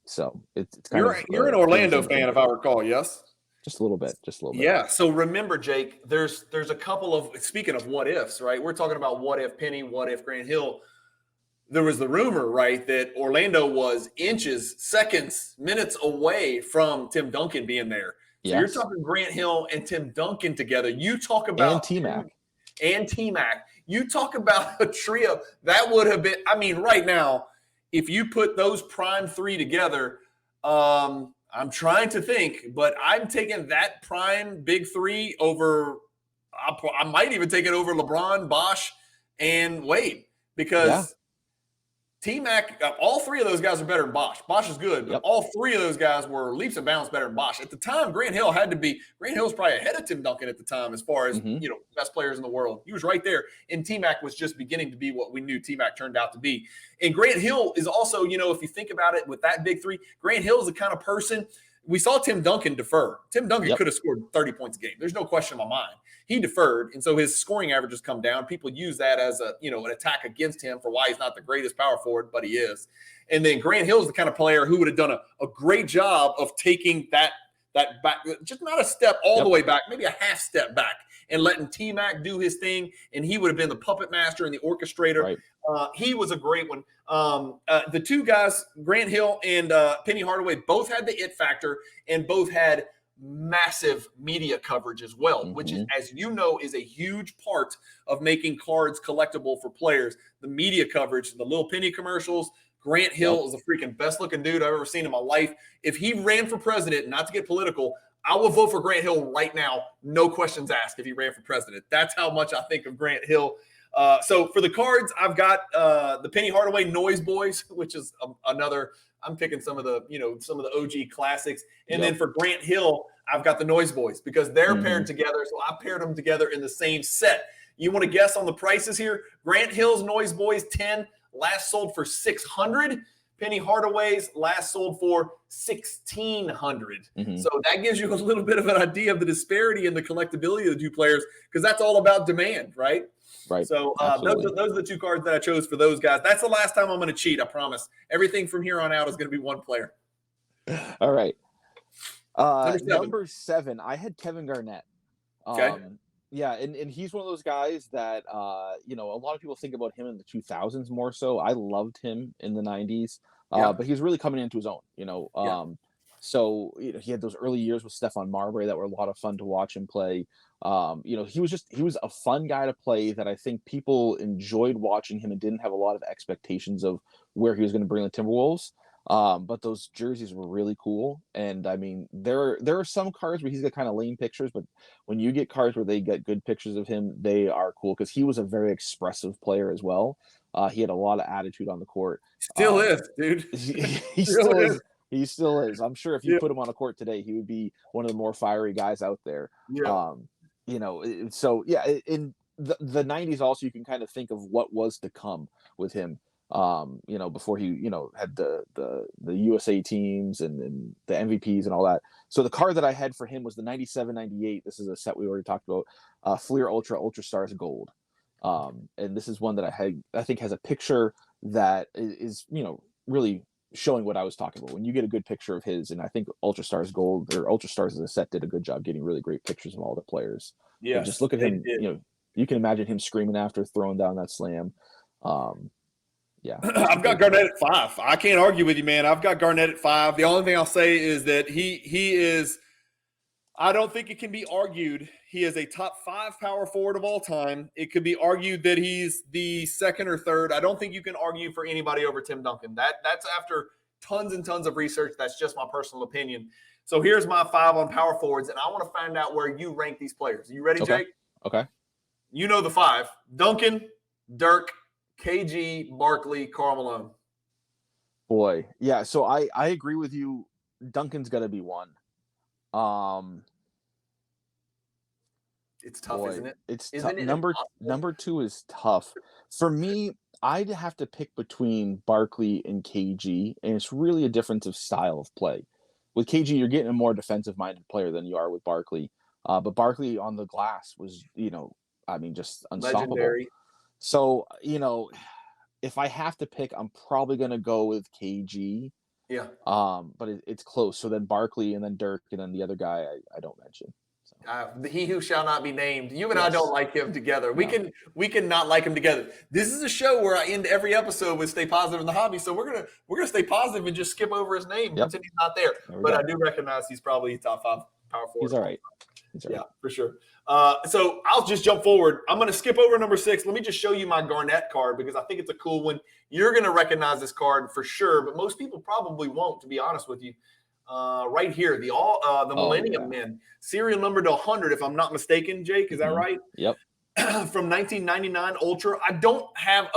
So it's kind of you're an Orlando fan, if I recall, yes? Just a little bit. Yeah. So remember, Jake, there's a couple of, speaking of what ifs, right? We're talking about what if Penny, what if Grant Hill. There was the rumor, right, that Orlando was inches, seconds, minutes away from Tim Duncan being there. So you're talking Grant Hill and Tim Duncan together. You talk about and T-Mac. You talk about a trio that would have been. I mean, right now, if you put those prime three together, I'm trying to think, but I'm taking that prime big three over. I might even take it over LeBron, Bosh, and Wade because T-Mac, all three of those guys are better than Bosh. Bosh is good, but all three of those guys were leaps and bounds better than Bosh. At the time, Grant Hill was probably ahead of Tim Duncan at the time as far as, best players in the world. He was right there. And T-Mac was just beginning to be what we knew T-Mac turned out to be. And Grant Hill is also, if you think about it with that big three, Grant Hill is the kind of person – we saw Tim Duncan defer. Tim Duncan could have scored 30 points a game. There's no question in my mind. He deferred, and so his scoring averages come down. People use that as an attack against him for why he's not the greatest power forward, but he is. And then Grant Hill is the kind of player who would have done a great job of taking that that back, just not a step all the way back, maybe a half step back, and letting T-Mac do his thing, and he would have been the puppet master and the orchestrator. Right. He was a great one. The two guys, Grant Hill and Penny Hardaway, both had the it factor and both had massive media coverage as well, which is, as you know, is a huge part of making cards collectible for players. The media coverage, the Lil Penny commercials. Grant Hill is the freaking best looking dude I've ever seen in my life. If he ran for president, not to get political, I will vote for Grant Hill right now. No questions asked if he ran for president. That's how much I think of Grant Hill. So for the cards, I've got the Penny Hardaway Noise Boys, which is another. I'm picking some of the OG classics. And then for Grant Hill, I've got the Noise Boys because they're paired together. So I paired them together in the same set. You want to guess on the prices here? Grant Hill's Noise Boys 10 last sold for $600. Penny Hardaway's last sold for $1,600. So that gives you a little bit of an idea of the disparity in the collectability of the two players, because that's all about demand, right? Right. So those are the two cards that I chose for those guys. That's the last time I'm going to cheat, I promise. Everything from here on out is going to be one player. All right. Number 7, I had Kevin Garnett. Okay. Yeah, and he's one of those guys that, a lot of people think about him in the 2000s more so. I loved him in the 90s, but he's really coming into his own, So he had those early years with Stephon Marbury that were a lot of fun to watch him play. He was a fun guy to play that I think people enjoyed watching him and didn't have a lot of expectations of where he was going to bring the Timberwolves. But those jerseys were really cool. And I mean, there are some cards where he's got kind of lame pictures, but when you get cards where they get good pictures of him, they are cool because he was a very expressive player as well. He had a lot of attitude on the court. Still is, dude. He still is. He still is. I'm sure if you put him on a court today, he would be one of the more fiery guys out there. Yeah. So yeah, in the 90s also, you can kind of think of what was to come with him. Before he, had the USA teams and the MVPs and all that. So the card that I had for him was the 97-98. This is a set we already talked about, Fleer Ultra Stars Gold. And this is one that I think has a picture that is, really showing what I was talking about. When you get a good picture of his, and I think Ultra Stars Gold or Ultra Stars as a set did a good job getting really great pictures of all the players. Yeah. Just look at him, you can imagine him screaming after throwing down that slam. Yeah, I've got Garnett at 5. I can't argue with you, man. I've got Garnett at 5. The only thing I'll say is that he is – I don't think it can be argued he is a top 5 power forward of all time. It could be argued that he's the second or third. I don't think you can argue for anybody over Tim Duncan. That's after tons and tons of research. That's just my personal opinion. So here's my 5 on power forwards, and I want to find out where you rank these players. Are you ready, Jake? Okay. You know the 5. Duncan, Dirk, KG, Barkley, Karl Malone. Boy, yeah. So I agree with you. Duncan's got to be 1. It's tough, isn't it? It's tough. Number 2 is tough for me. I'd have to pick between Barkley and KG, and it's really a difference of style of play. With KG, you're getting a more defensive-minded player than you are with Barkley. But Barkley on the glass was, just unstoppable. Legendary. So, if I have to pick, I'm probably going to go with KG. Yeah. But it's close. So then Barkley and then Dirk and then the other guy I don't mention. So. He who shall not be named. You and I don't like him together. We can not like him together. This is a show where I end every episode with stay positive in the hobby. So we're gonna stay positive and just skip over his name until he's not there. But I do recognize he's probably top 5 power forward. He's all right. Yeah, for sure. So I'll just jump forward. I'm going to skip over number 6. Let me just show you my Garnett card because I think it's a cool one. You're going to recognize this card for sure, but most people probably won't, to be honest with you. Right here, the Millennium Men, serial number to 100, if I'm not mistaken, Jake. Is that right? Yep. From 1999 Ultra. I don't have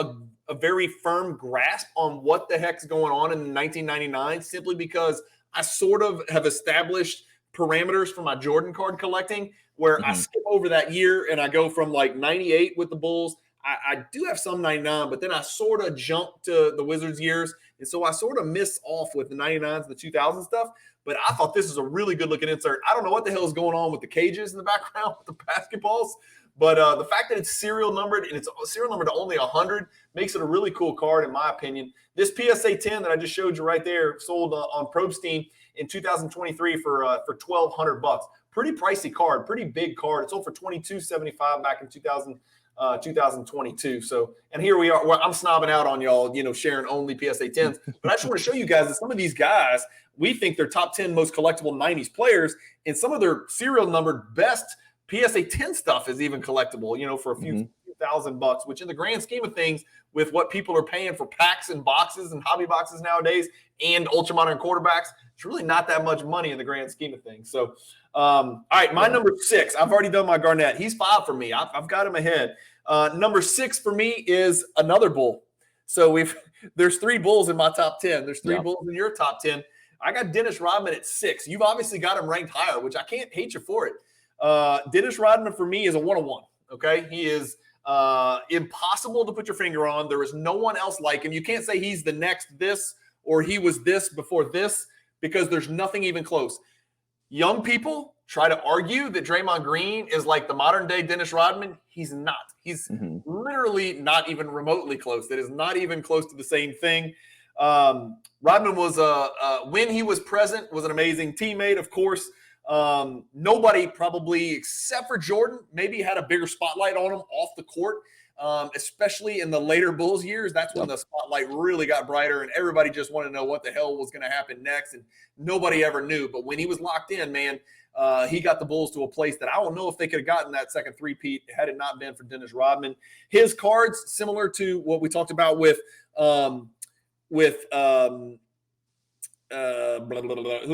a very firm grasp on what the heck's going on in 1999 simply because I sort of have established parameters for my Jordan card collecting where I skip over that year and I go from like 98 with the Bulls. I do have some 99, but then I sort of jump to the Wizards years. And so I sort of miss off with the 99s and the 2000 stuff. But I thought this was a really good looking insert. I don't know what the hell is going on with the cages in the background with the basketballs. But the fact that it's serial numbered and it's serial numbered to only 100 makes it a really cool card, in my opinion. This PSA 10 that I just showed you right there, sold on Probstein, in 2023 for $1,200. Pretty pricey card, pretty big card. It sold for $22.75 back in 2022. So, and here we are. I'm snobbing out on y'all, sharing only PSA 10s. But I just want to show you guys that some of these guys, we think they're top 10 most collectible 90s players, and some of their serial numbered best PSA 10 stuff is even collectible, for a few $1,000, which in the grand scheme of things, with what people are paying for packs and boxes and hobby boxes nowadays and ultra modern quarterbacks, it's really not that much money in the grand scheme of things. So, all right, my number 6, I've already done my Garnett. He's 5 for me. I've got him ahead. Number 6 for me is another Bull. So there's 3 Bulls in my top 10. There's 3 Bulls in your top 10. I got Dennis Rodman at 6. You've obviously got him ranked higher, which I can't hate you for it. Dennis Rodman for me is a 101. Okay, he is impossible to put your finger on. There is no one else like him. You can't say he's the next this or he was this before this, because there's nothing even close. Young people try to argue that Draymond Green is like the modern day Dennis Rodman. He's not. He's literally not even remotely close. That is not even close to the same thing. Rodman was when he was present, was an amazing teammate, of course. Nobody probably except for Jordan maybe had a bigger spotlight on him off the court, especially in the later Bulls years. That's when the spotlight really got brighter and everybody just wanted to know what the hell was going to happen next, and nobody ever knew. But when he was locked in, man, he got the Bulls to a place that I don't know if they could have gotten that second three-peat had it not been for Dennis Rodman. His cards, similar to what we talked about with who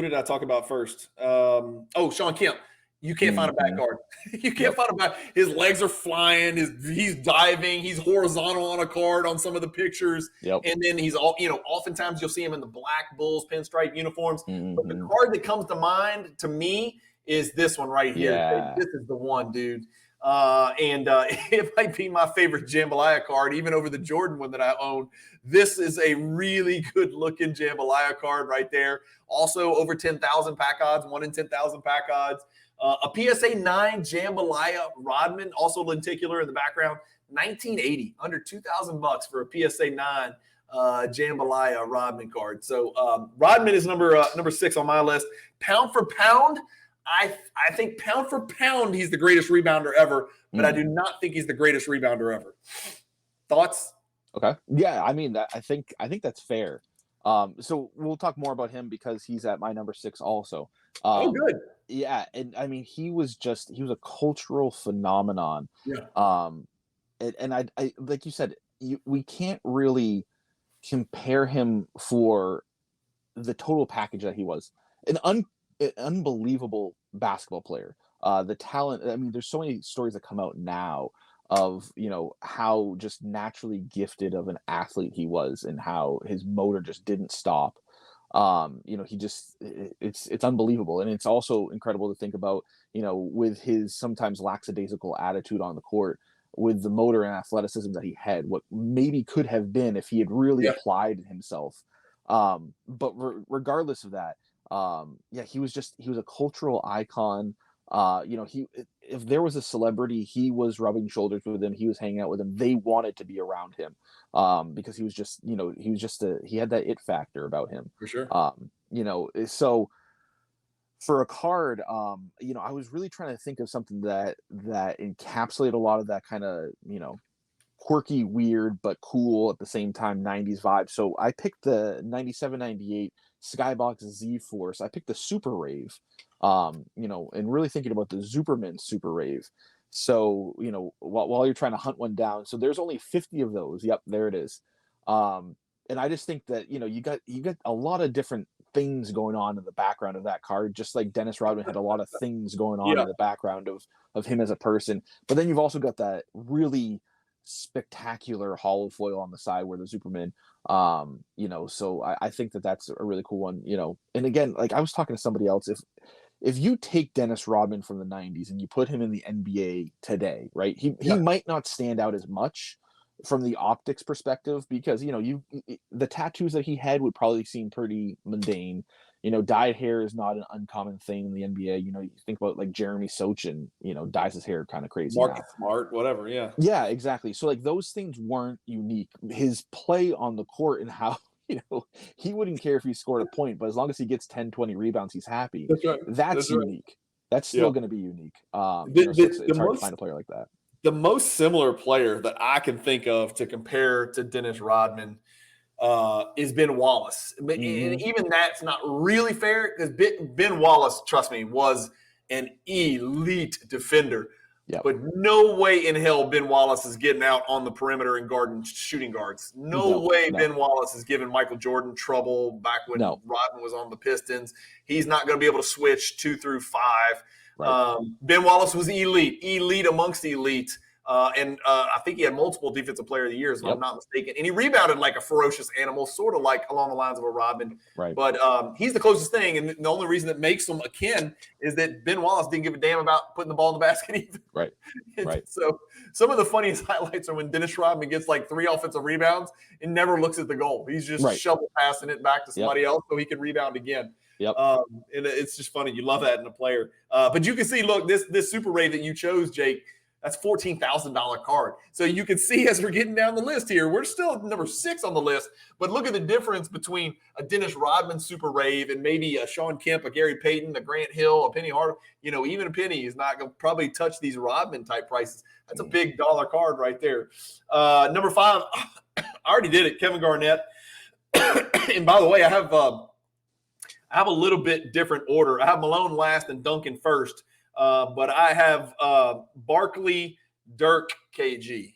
did I talk about first? Sean Kemp. You can't find a bad card. You can't find a bad. His legs are flying. He's diving. He's horizontal on a card on some of the pictures. And then he's all, oftentimes you'll see him in the black Bulls pinstripe uniforms. But the card that comes to mind to me is this one right here. Yeah. This is the one, dude. It might be my favorite Jambalaya card, even over the Jordan one that I own. This is a really good looking Jambalaya card right there. Also over 10,000 pack odds, 1 in 10,000 pack odds. A PSA 9 Jambalaya Rodman, also lenticular in the background. 1980, under $2,000 for a PSA 9 Jambalaya Rodman card. So Rodman is number 6 on my list. Pound for pound, I think pound for pound, he's the greatest rebounder ever, but I do not think he's the greatest rebounder ever. Thoughts? Okay. Yeah, I mean, I think that's fair. So we'll talk more about him because he's at my number 6 also. Good. Yeah, and I mean, he was a cultural phenomenon. Yeah. And I like you said, we can't really compare him for the total package that he was. An unbelievable basketball player. The talent, I mean, there's so many stories that come out now of, how just naturally gifted of an athlete he was and how his motor just didn't stop. It's unbelievable. And it's also incredible to think about, with his sometimes lackadaisical attitude on the court, with the motor and athleticism that he had, what maybe could have been if he had really applied himself. But regardless of that, he was a cultural icon. If there was a celebrity, he was rubbing shoulders with him. He was hanging out with him. They wanted to be around him, because he was just, he had that it factor about him. For sure. So for a card, I was really trying to think of something that encapsulated a lot of that kind of, quirky, weird, but cool at the same time 90s vibe. So I picked the 97-98 Skybox Z-Force. I picked the Super Rave, and really thinking about the Zuperman Super Rave. So, while you're trying to hunt one down, so there's only 50 of those. Yep, there it is. And I just think that, you got a lot of different things going on in the background of that card, just like Dennis Rodman had a lot of things going on in the background of him as a person. But then you've also got that really spectacular hollow foil on the side where the Superman, so I think that's a really cool one, and again, like I was talking to somebody else, if you take Dennis Rodman from the 90s and you put him in the NBA today, right, he might not stand out as much from the optics perspective because, the tattoos that he had would probably seem pretty mundane. Dyed hair is not an uncommon thing in the NBA. You think about like Jeremy Sochin, dyes his hair kind of crazy. Marcus Smart, whatever. Yeah. Yeah, exactly. So like those things weren't unique. His play on the court and how, he wouldn't care if he scored a point, but as long as he gets 10, 20 rebounds, he's happy. That's right. That's That's right. unique. That's still going to be unique. So The it's hard to most find a player like that. the most similar player that I can think of to compare to Dennis Rodman is Ben Wallace. And even that's not really fair because Ben Wallace, trust me, was an elite defender. Yep. But no way in hell Ben Wallace is getting out on the perimeter and guarding shooting guards. No way Ben Wallace is giving Michael Jordan trouble back when Rodman was on the Pistons. He's not going to be able to switch 2 through 5. Right. Ben Wallace was elite amongst elite. I think he had multiple Defensive Player of the Year, if I'm not mistaken. And he rebounded like a ferocious animal, sort of like along the lines of a Rodman. Right. But he's the closest thing. And the only reason that makes him akin is that Ben Wallace didn't give a damn about putting the ball in the basket either. Right. Right. So some of the funniest highlights are when Dennis Rodman gets like 3 offensive rebounds and never looks at the goal. He's just shovel passing it back to somebody else so he can rebound again. Yep. And it's just funny. You love that in a player. But you can see, look, this Super Rave that you chose, Jake, that's $14,000 card. So you can see as we're getting down the list here, we're still at number 6 on the list. But look at the difference between a Dennis Rodman Super Rave and maybe a Sean Kemp, a Gary Payton, a Grant Hill, a Penny Hardaway. Even a Penny is not going to probably touch these Rodman type prices. That's a big dollar card right there. Number 5, I already did it, Kevin Garnett. And by the way, I have a little bit different order. I have Malone last and Duncan first. But I have Barkley, Dirk, KG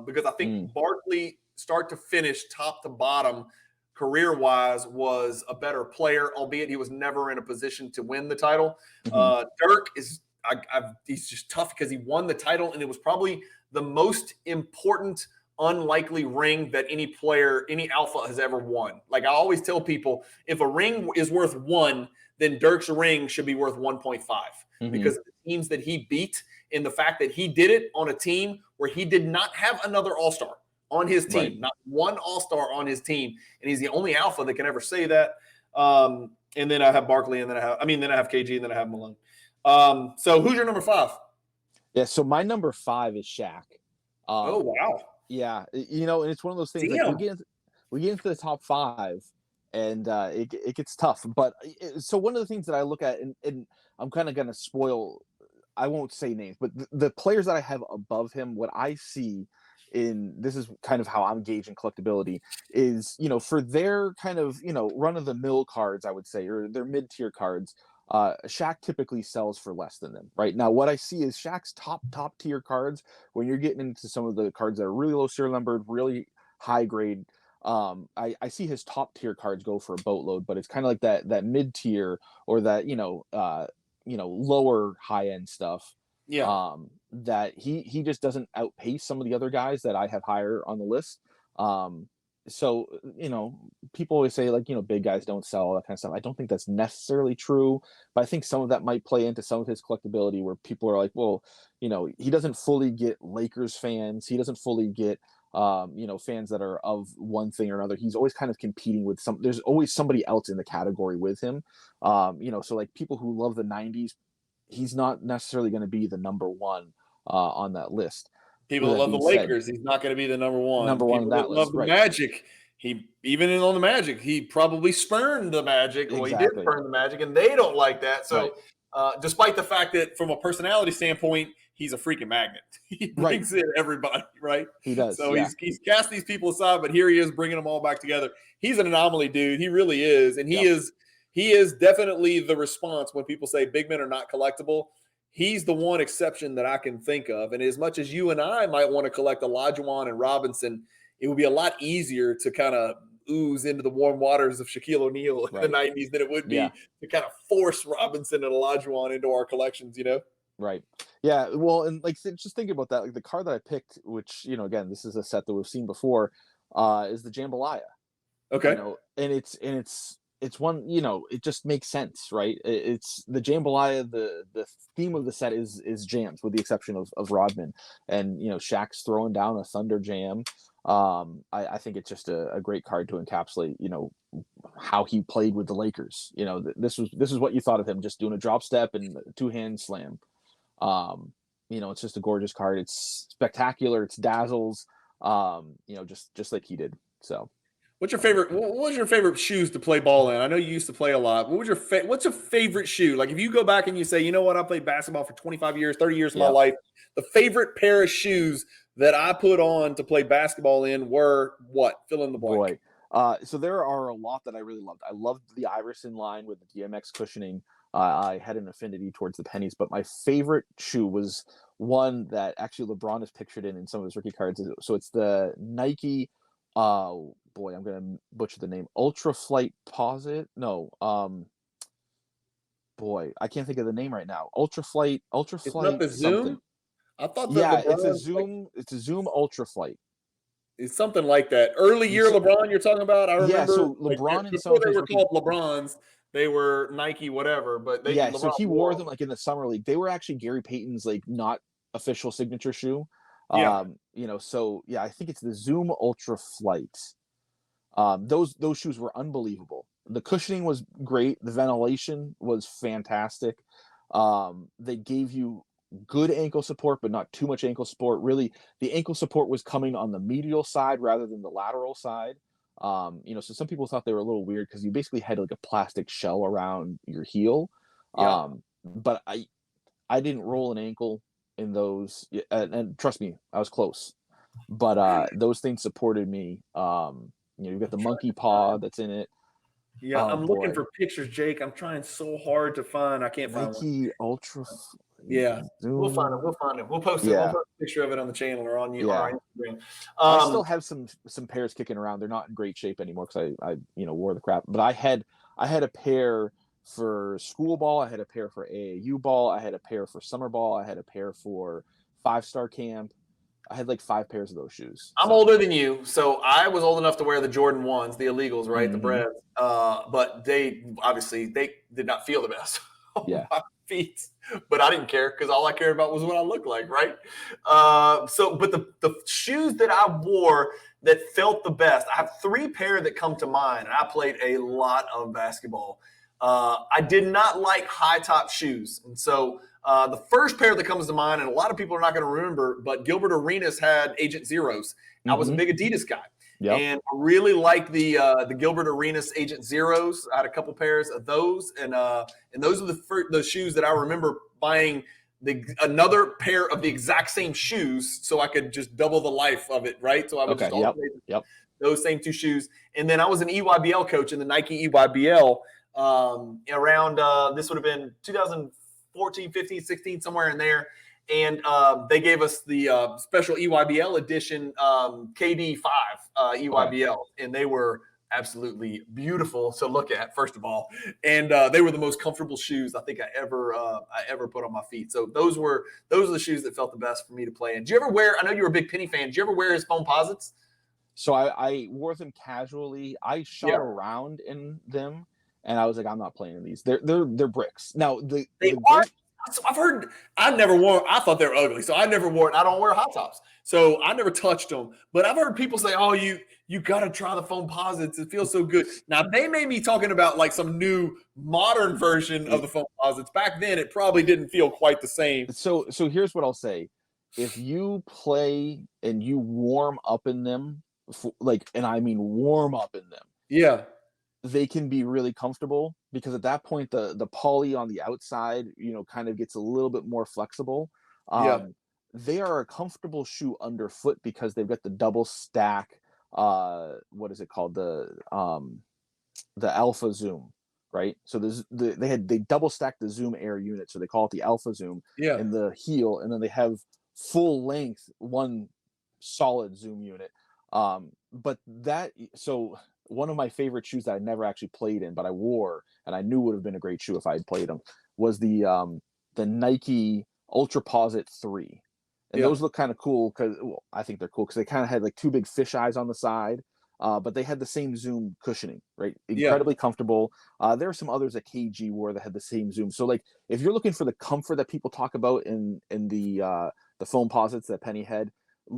because I think Barkley, start to finish, top to bottom, career-wise, was a better player, albeit he was never in a position to win the title. Dirk is he's just tough because he won the title, and it was probably the most important, unlikely ring that any player, any alpha has ever won. Like I always tell people, if a ring is worth 1, then Dirk's ring should be worth 1.5 because of the teams that he beat and the fact that he did it on a team where he did not have another all-star on his team, not one all-star on his team. And he's the only alpha that can ever say that. And then I have Barkley, and then I have KG, and then I have Malone. So who's your number 5? Yeah, so my number 5 is Shaq. Oh, wow. Yeah, and it's one of those things like we get into the top 5, and it gets tough. But so one of the things that I look at, and I'm kind of going to spoil, I won't say names, but the players that I have above him, what I see this is kind of how I'm gauging collectability is, for their kind of, run-of-the-mill cards, I would say, or their mid-tier cards, Shaq typically sells for less than them. Right now, what I see is Shaq's top tier cards, when you're getting into some of the cards that are really low serial numbered, really high grade, I see his top tier cards go for a boatload, but it's kind of like that mid tier or that lower high end stuff. Yeah. That he just doesn't outpace some of the other guys that I have higher on the list. So people always say big guys don't sell, all that kind of stuff. I don't think that's necessarily true, but I think some of that might play into some of his collectability where people are like, well, he doesn't fully get Lakers fans. He doesn't fully get fans that are of one thing or another. He's always kind of competing with there's always somebody else in the category with him. So like people who love the 90s, he's not necessarily going to be the number 1 on that list. People that love the Lakers, he's not going to be the number 1. Number 1 on that list. Love the Magic. Even on the Magic, he probably spurned the Magic. Exactly. Well, he did spurn the Magic, and they don't like that. So despite the fact that from a personality standpoint, he's a freaking magnet. He brings in everybody, right? He does. So he's cast these people aside, but here he is bringing them all back together. He's an anomaly, dude. He really is. And he is definitely the response when people say big men are not collectible. He's the one exception that I can think of. And as much as you and I might want to collect Olajuwon and Robinson, it would be a lot easier to kind of ooze into the warm waters of Shaquille O'Neal in the 90s than it would be to kind of force Robinson and Olajuwon into our collections, Right. Yeah. Well, and just thinking about that, like the card that I picked, which, again, this is a set that we've seen before, is the Jambalaya. Okay. And it's one, it just makes sense, right? It's the Jambalaya, the theme of the set is jams, with the exception of Rodman. And, Shaq's throwing down a Thunder jam. I think it's just a great card to encapsulate, how he played with the Lakers. This is what you thought of him, just doing a drop step and a 2-hand slam. It's just a gorgeous card. It's spectacular. It's dazzles, just like he did. So. What's your favorite shoes to play ball in? I know you used to play a lot. What's your favorite shoe? Like if you go back and you say, you know what, I played basketball for 25 years, 30 years of my life. The favorite pair of shoes that I put on to play basketball in were what? Fill in the blank. Boy. So there are a lot that I really loved. I loved the Iverson line with the DMX cushioning. I had an affinity towards the pennies, but my favorite shoe was one that actually LeBron is pictured in some of his rookie cards. So it's the Nike, boy, I'm going to butcher the name, Ultra Flight Posit. No, boy, I can't think of the name right now. Ultra Flight It's not the something. Zoom? I thought it's a Zoom. It's a Zoom Ultra Flight. It's something like that. Early year LeBron you're talking about? I remember. Yeah, so LeBron and some before they were called LeBrons, they were Nike whatever. But so he wore them like in the summer league. They were actually Gary Payton's like not official signature shoe. Yeah. So I think it's the Zoom Ultra Flight. Those shoes were unbelievable. The cushioning was great. The ventilation was fantastic. They gave you good ankle support, but not too much ankle support. Really, the ankle support was coming on the medial side rather than the lateral side. So some people thought they were a little weird because you basically had like a plastic shell around your heel. Yeah. But I didn't roll an ankle in those, and trust me, I was close. But those things supported me. You've got the monkey paw that's in it. Yeah, I'm looking for pictures, Jake. I'm trying so hard to find. I can't find one. Nike Ultra. Yeah, we'll find it. We'll post it. We'll post a picture of it on the channel or on our Instagram. I still have some pairs kicking around. They're not in great shape anymore because I wore the crap. But I had a pair for school ball. I had a pair for AAU ball. I had a pair for summer ball. I had a pair for 5-star camp. I had like 5 pairs of those shoes. I'm older than you, so I was old enough to wear the Jordan 1s, the illegals, right? The breads. But they did not feel the best on my feet. But I didn't care because all I cared about was what I looked like, right? But the shoes that I wore that felt the best, I have 3 pair that come to mind. And I played a lot of basketball. I did not like high top shoes, and so the first pair that comes to mind, and a lot of people are not going to remember, but Gilbert Arenas had Agent Zeros. I was a big Adidas guy, and I really liked the Gilbert Arenas Agent Zeros. I had a couple pairs of those, and those are the shoes that I remember buying another pair of the exact same shoes, so I could just double the life of it, right? So I would just alternate those same 2 shoes, and then I was an EYBL coach in the Nike EYBL around this would have been 2014, 15, 16, somewhere in there. And they gave us the special EYBL edition KD5 EYBL. And they were absolutely beautiful to look at, first of all. And they were the most comfortable shoes I think I ever put on my feet. So those are the shoes that felt the best for me to play in. Did you ever wear, I know you were a big Penny fan, did you ever wear his foam posits? So I wore them casually. I shot around in them. And I was like, I'm not playing in these. They're bricks. Now they are. So I've heard. I never wore. I thought they were ugly, so I never wore it. I don't wear hot tops, so I never touched them. But I've heard people say, "Oh, you got to try the foam posits. It feels so good." Now they may be talking about like some new modern version of the foam posits. Back then, it probably didn't feel quite the same. So here's what I'll say: if you play and you warm up in them, and I mean warm up in them, they can be really comfortable because at that point the poly on the outside, kind of gets a little bit more flexible. They are a comfortable shoe underfoot because they've got the double stack. What is it called? The Alpha Zoom, right? So they double stacked the Zoom Air unit, so they call it the Alpha Zoom in the heel, and then they have full length one solid Zoom unit. One of my favorite shoes that I never actually played in, but I wore and I knew would have been a great shoe if I had played them, was the Nike Ultraposit 3. And those look kind of cool because I think they're cool because they kind of had like 2 big fish eyes on the side, but they had the same Zoom cushioning, right? Incredibly comfortable. There are some others that KG wore that had the same Zoom. So like if you're looking for the comfort that people talk about in the foam posits that Penny had,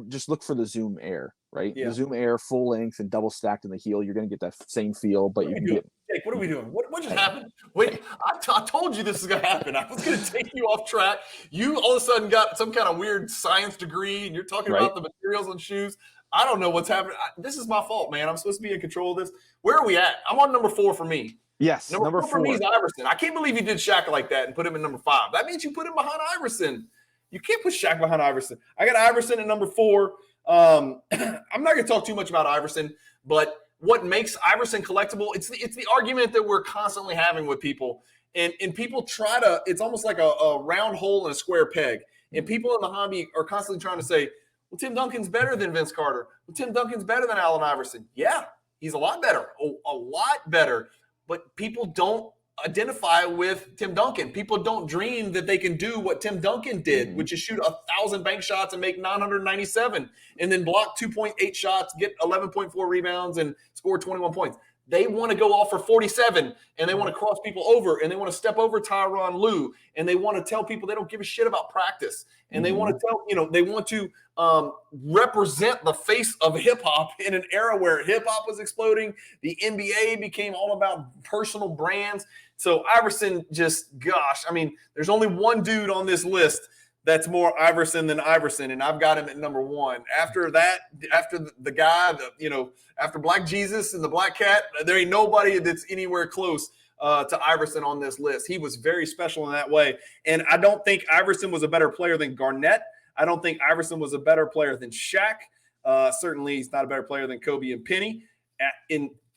just look for the Zoom Air, right? The Zoom Air full length and double stacked in the heel. You're going to get that same feel, but you can get. Jake, what are we doing? What just happened? Wait, I told you this is going to happen. I was going to take you off track. You all of a sudden got some kind of weird science degree, and you're talking about the materials on shoes. I don't know what's happening. This is my fault, man. I'm supposed to be in control of this. Where are we at? I'm on number 4 for me. Yes, Number 4 for me is Iverson. I can't believe you did Shaq like that and put him in number 5. That means you put him behind Iverson. You can't put Shaq behind Iverson. I got Iverson at number 4. I'm not going to talk too much about Iverson, but what makes Iverson collectible, it's the argument that we're constantly having with people. And people try to, it's almost like a round hole in a square peg. And people in the hobby are constantly trying to say, well, Tim Duncan's better than Vince Carter. Well, Tim Duncan's better than Allen Iverson. Yeah, he's a lot better. A lot better. But people don't identify with Tim Duncan. People don't dream that they can do what Tim Duncan did, which is shoot 1,000 bank shots and make 997 and then block 2.8 shots, get 11.4 rebounds, and score 21 points. They want to go off for 47, and they want to cross people over, and they want to step over Tyronn Lue, and they want to tell people they don't give a shit about practice. And they want to tell, they want to represent the face of hip-hop in an era where hip-hop was exploding. The NBA became all about personal brands. So Iverson there's only one dude on this list that's more Iverson than Iverson, and I've got him at number 1. After that, after the guy, after Black Jesus and the Black Cat, there ain't nobody that's anywhere close to Iverson on this list. He was very special in that way, and I don't think Iverson was a better player than Garnett. I don't think Iverson was a better player than Shaq. Certainly, he's not a better player than Kobe and Penny.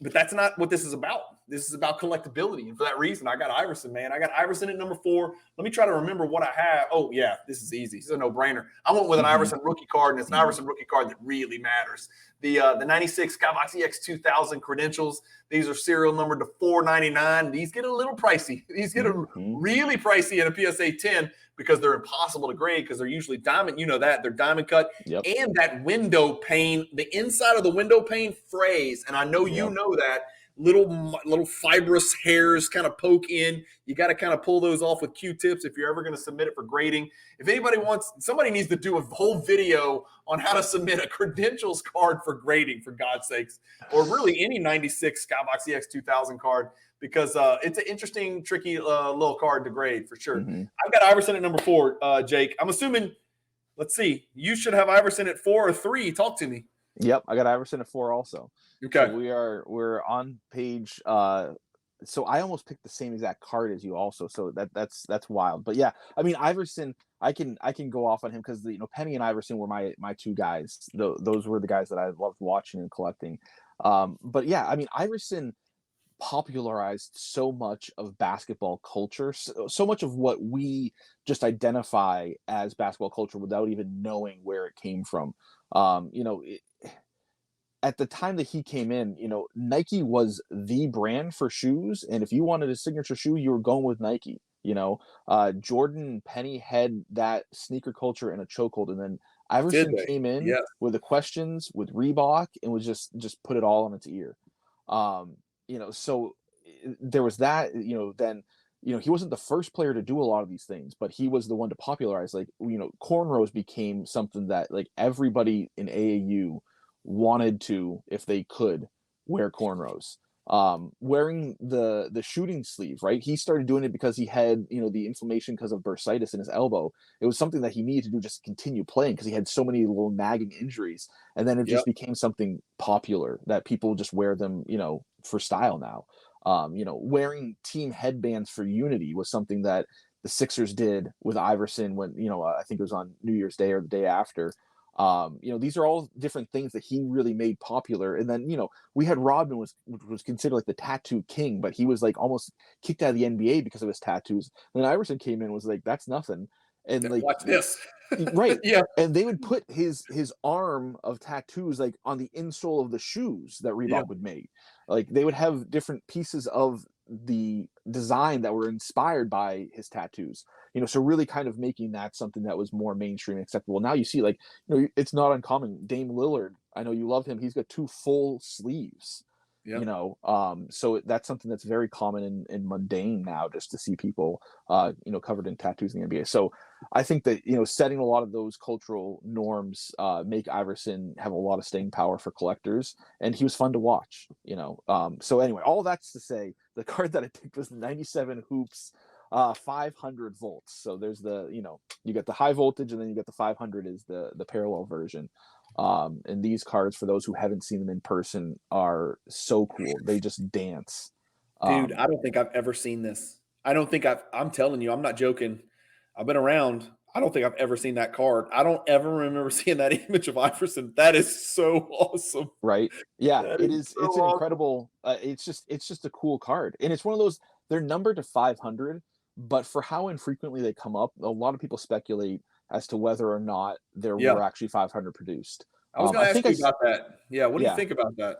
But that's not what this is about. This is about collectability. And for that reason, I got Iverson, man. I got Iverson at number 4. Let me try to remember what I have. Oh, yeah, this is easy. This is a no-brainer. I went with an Iverson rookie card, and it's an Iverson rookie card that really matters. The 96 Skybox EX 2000 credentials, these are serial numbered to $4.99. These get a little pricey. These get really pricey in a PSA 10 because they're impossible to grade because they're usually diamond. You know that. They're diamond cut. Yep. And that window pane, the inside of the window pane frays, and I know you know that. Little fibrous hairs kind of poke in. You got to kind of pull those off with Q-tips if you're ever going to submit it for grading. If anybody somebody needs to do a whole video on how to submit a credentials card for grading, for God's sakes, or really any 96 Skybox EX 2000 card, because it's an interesting, tricky little card to grade for sure. I've got Iverson at number 4, Jake. I'm assuming, let's see, you should have Iverson at 4 or 3. Talk to me. Yep, I got Iverson at 4 also. Okay. So we're on page so I almost picked the same exact card as you also. So that's wild. But yeah, I mean Iverson, I can go off on him because Penny and Iverson were my 2 guys. Those were the guys that I loved watching and collecting. But yeah, I mean Iverson popularized so much of basketball culture, so much of what we just identify as basketball culture without even knowing where it came from. At the time that he came in, Nike was the brand for shoes. And if you wanted a signature shoe, you were going with Nike. Jordan and Penny had that sneaker culture in a chokehold. And then Iverson came in with the questions with Reebok and was just put it all on its ear. So there was that, then, he wasn't the first player to do a lot of these things, but he was the one to popularize, cornrows became something that everybody in AAU wanted to, if they could, wear cornrows. Wearing the shooting sleeve, right? He started doing it because he had, the inflammation because of bursitis in his elbow. It was something that he needed to do just to continue playing because he had so many little nagging injuries. And then it just became something popular that people just wear them, for style now. Wearing team headbands for unity was something that the Sixers did with Iverson when, I think it was on New Year's Day or the day after. These are all different things that he really made popular. And then, we had Rodman was considered like the tattoo king, but he was almost kicked out of the NBA because of his tattoos. And then Iverson came in and was like, that's nothing. And watch this. Right. Yeah. And they would put his arm of tattoos on the insole of the shoes that Reebok would make. They would have different pieces of the design that were inspired by his tattoos, so really kind of making that something that was more mainstream and acceptable. Now you see it's not uncommon. Dame Lillard, I know you love him. He's got 2 full sleeves, so that's something that's very common and mundane now, just to see people, covered in tattoos in the NBA. So I think that, setting a lot of those cultural norms, make Iverson have a lot of staying power for collectors, and he was fun to watch, so anyway, all that's to say, the card that I picked was the 97 Hoops 500 volts. So there's the, you get the high voltage, and then you get the 500 is the parallel version. And these cards, for those who haven't seen them in person, are so cool. They just dance. Dude, I don't think I've ever seen this. I'm telling you, I'm not joking. I've been around. I don't think I've ever seen that card. I don't ever remember seeing that image of Iverson. That is so awesome. Right? Yeah, That it's so an awesome. incredible. It's just a cool card, and it's one of those. They're numbered to 500, but for how infrequently they come up, a lot of people speculate as to whether or not there were actually 500 produced. I was going to ask you about that. Yeah, what do you think about that?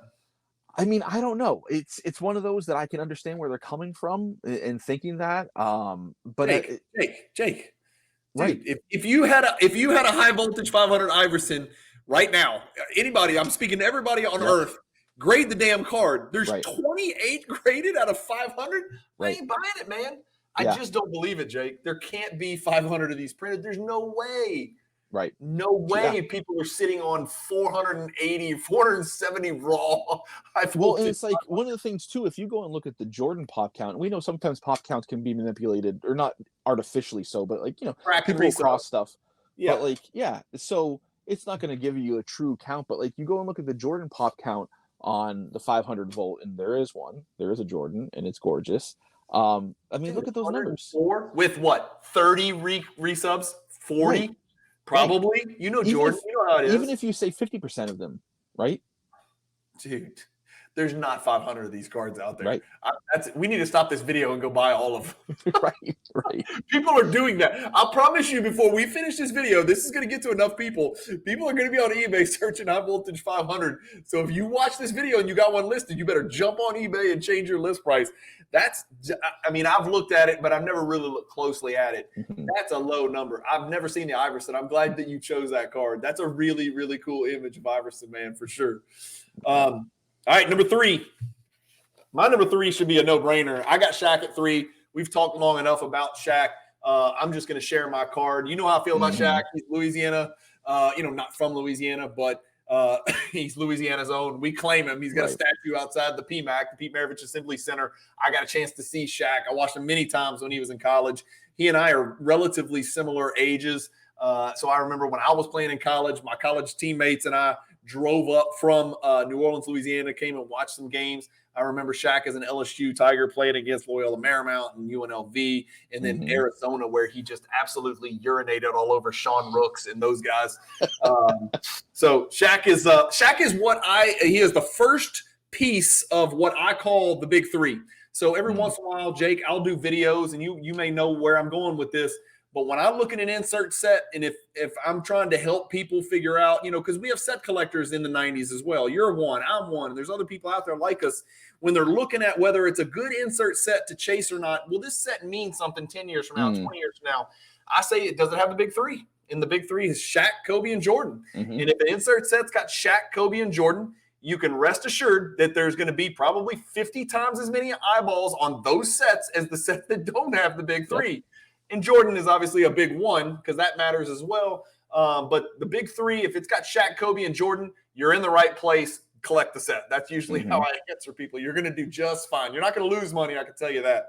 I mean, I don't know. It's one of those that I can understand where they're coming from and thinking that. But Jake, right? Dude, if you had a high voltage 500 Iverson right now, anybody, I'm speaking to everybody on earth, grade the damn card. There's 28 graded out of 500. I ain't buying it, man. I just don't believe it, Jake. There can't be 500 of these printed. There's no way. Right. No way people are sitting on 480, 470 raw. Well, and it's like one of the things, too, if you go and look at the Jordan pop count, we know sometimes pop counts can be manipulated, or not artificially so, but people cross stuff. Yeah. But so it's not going to give you a true count, but you go and look at the Jordan pop count on the 500 volt, and there is a Jordan, and it's gorgeous. I mean, look at those numbers. With what? 30 resubs? 40? Right. Probably. Jordan. You know how it is. Even if you say 50% of them, right? Dude, there's not 500 of these cards out there. Right. We need to stop this video and go buy all of them. Right. People are doing that. I promise you, before we finish this video, this is going to get to enough people. People are going to be on eBay searching high voltage 500. So if you watch this video and you got one listed, you better jump on eBay and change your list price. I've looked at it, but I've never really looked closely at it. That's a low number. I've never seen the Iverson. I'm glad that you chose that card. That's a really, really cool image of Iverson, man, for sure. All right, number 3. My number 3 should be a no-brainer. I got Shaq at 3. We've talked long enough about Shaq. I'm just going to share my card. You know how I feel about Shaq. He's Louisiana. Not from Louisiana, but he's Louisiana's own. We claim him. He's got a statue outside the PMAC, the Pete Maravich Assembly Center. I got a chance to see Shaq. I watched him many times when he was in college. He and I are relatively similar ages. So I remember when I was playing in college, my college teammates and I drove up from New Orleans, Louisiana, came and watched some games. I remember Shaq as an LSU Tiger playing against Loyola Marymount and UNLV, and then Arizona, where he just absolutely urinated all over Sean Rooks and those guys. So Shaq is he is the first piece of what I call the big 3. So every once in a while, Jake, I'll do videos, and you may know where I'm going with this. But when I look at an insert set, and if I'm trying to help people figure out, because we have set collectors in the 90s as well. You're one, I'm one, and there's other people out there like us. When they're looking at whether it's a good insert set to chase or not, will this set mean something 10 years from now, 20 years from now? I say it doesn't have the big 3. And the big 3 is Shaq, Kobe, and Jordan. And if an insert set's got Shaq, Kobe, and Jordan, you can rest assured that there's going to be probably 50 times as many eyeballs on those sets as the sets that don't have the big 3. Yep. And Jordan is obviously a big 1 because that matters as well. But the big 3, if it's got Shaq, Kobe, and Jordan, you're in the right place. Collect the set. That's usually how I answer people. You're going to do just fine. You're not going to lose money, I can tell you that.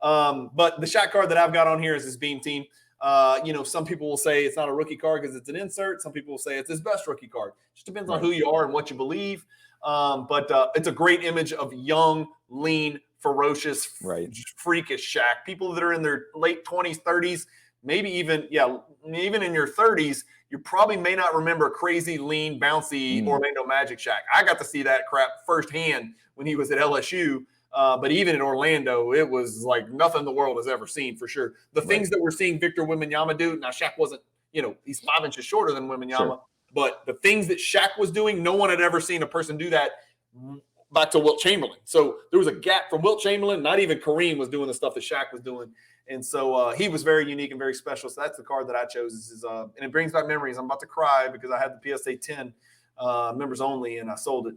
But the Shaq card that I've got on here is his Beam Team. Some people will say it's not a rookie card because it's an insert. Some people will say it's his best rookie card. Just depends on who you are and what you believe. But it's a great image of young, lean, ferocious, freakish Shaq. People that are in their late 20s, 30s, maybe even in your 30s, you probably may not remember crazy, lean, bouncy Orlando Magic Shaq. I got to see that crap firsthand when he was at LSU. But even in Orlando, it was like nothing the world has ever seen, for sure. The things that we're seeing Victor Wembanyama do, now Shaq wasn't, he's 5 inches shorter than Wembanyama, but the things that Shaq was doing, no one had ever seen a person do that back to Wilt Chamberlain. So there was a gap from Wilt Chamberlain. Not even Kareem was doing the stuff that Shaq was doing. And so he was very unique and very special. So that's the card that I chose. And it brings back memories. I'm about to cry because I had the PSA 10 members only, and I sold it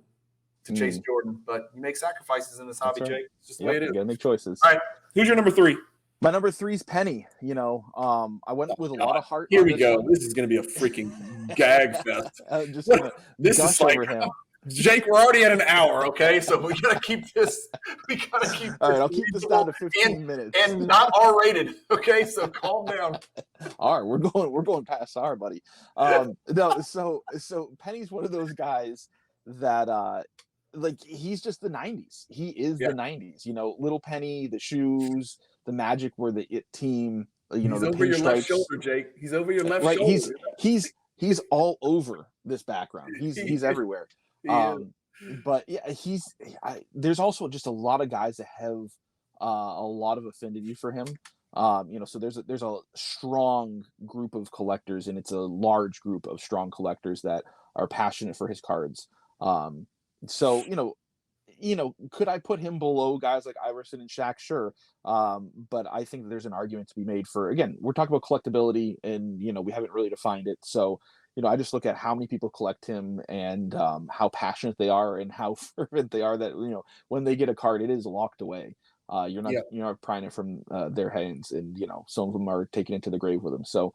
to chase Jordan. But you make sacrifices in this hobby, Jake. It's just the way it is. You got to make choices. All right. Who's your number 3? My number 3 is Penny. I went with a lot of heart. Here we go. This is going to be a freaking gag fest. Just this is like him. Jake, we're already at an hour, okay? So we gotta keep this. We gotta keep. All right, I'll keep this down to 15 minutes and not R-rated. Okay, so calm down. All right, we're going past R, buddy. No, so Penny's one of those guys that like he's just the 90s. He is the 90s. You know, little Penny, the shoes, the Magic were the it team. You know, he's the over your pinstripes. left shoulder, Jake. He's over your left right, shoulder. He's all over this background. He's everywhere. But yeah, there's also just a lot of guys that have a lot of affinity for him. You know, so there's a strong group of collectors, and it's a large group of strong collectors that are passionate for his cards. So you know, could I put him below guys like Iverson and Shaq? Sure. But I think there's an argument to be made for, again, we're talking about collectability, and, you know, we haven't really defined it. So, you know, I just look at how many people collect him, and how passionate they are and how fervent they are that, you know, when they get a card, it is locked away. You're not prying it from their hands, and, you know, some of them are taking it to the grave with them. So,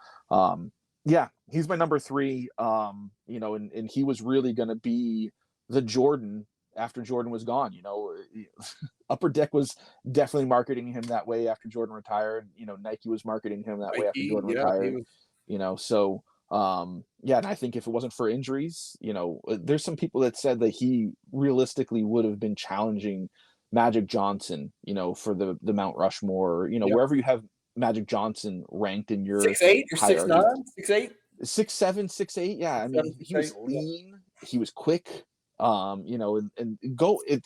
yeah, he's my number 3, you know, and he was really going to be the Jordan after Jordan was gone. You know, Upper Deck was definitely marketing him that way after Jordan retired. You know, Nike was marketing him that way after Jordan retired. You know, so yeah, and I think if it wasn't for injuries, you know, there's some people that said that he realistically would have been challenging Magic Johnson, you know, for the Mount Rushmore, you know, wherever you have Magic Johnson ranked in your 6'8" or 6'9", 6'8", 6'7", 6'8". Yeah, I mean, he was lean, he was quick. You know, and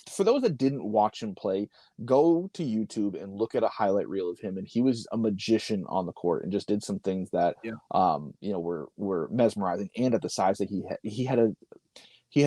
for those that didn't watch him play, go to YouTube and look at a highlight reel of him, and he was a magician on the court and just did some things that you know, were mesmerizing. And at the size that he had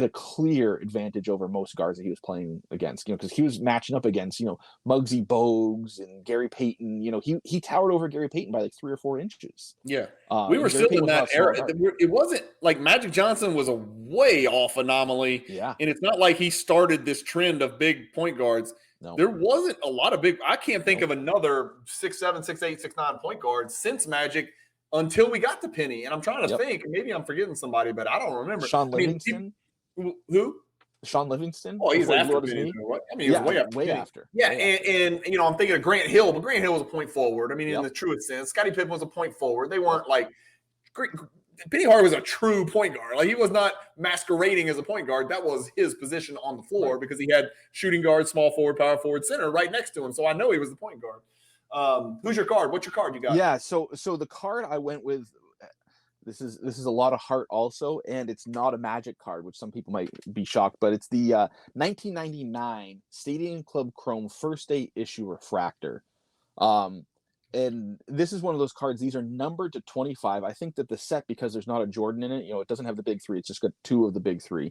a clear advantage over most guards that he was playing against, you know, because he was matching up against, you know, Muggsy Bogues and Gary Payton. You know, he towered over Gary Payton by like 3 or 4 inches. Yeah. We were still in that era. It wasn't like Magic Johnson was a way off anomaly. Yeah. And it's not like he started this trend of big point guards. No. There wasn't a lot of big – I can't think of another 6'7", 6'8", 6'9" point guard since Magic until we got to Penny. And I'm trying to think. Maybe I'm forgetting somebody, but I don't remember. Sean Livingston? Who? Sean Livingston? Oh, he's after Penny. I mean, he was way after. Yeah, and you know, I'm thinking of Grant Hill, but Grant Hill was a point forward. I mean, in the truest sense, Scottie Pippen was a point forward. They weren't like Penny Hardaway was a true point guard. Like, he was not masquerading as a point guard. That was his position on the floor because he had shooting guard, small forward, power forward, center right next to him. So I know he was the point guard. Who's your card? What's your card you got? Yeah, so the card I went with. This is a lot of heart also, and it's not a Magic card, which some people might be shocked, but it's the 1999 Stadium Club Chrome First Day Issue Refractor. And this is one of those cards. These are numbered to 25. I think that the set, because there's not a Jordan in it, you know, it doesn't have the big 3. It's just got 2 of the big 3,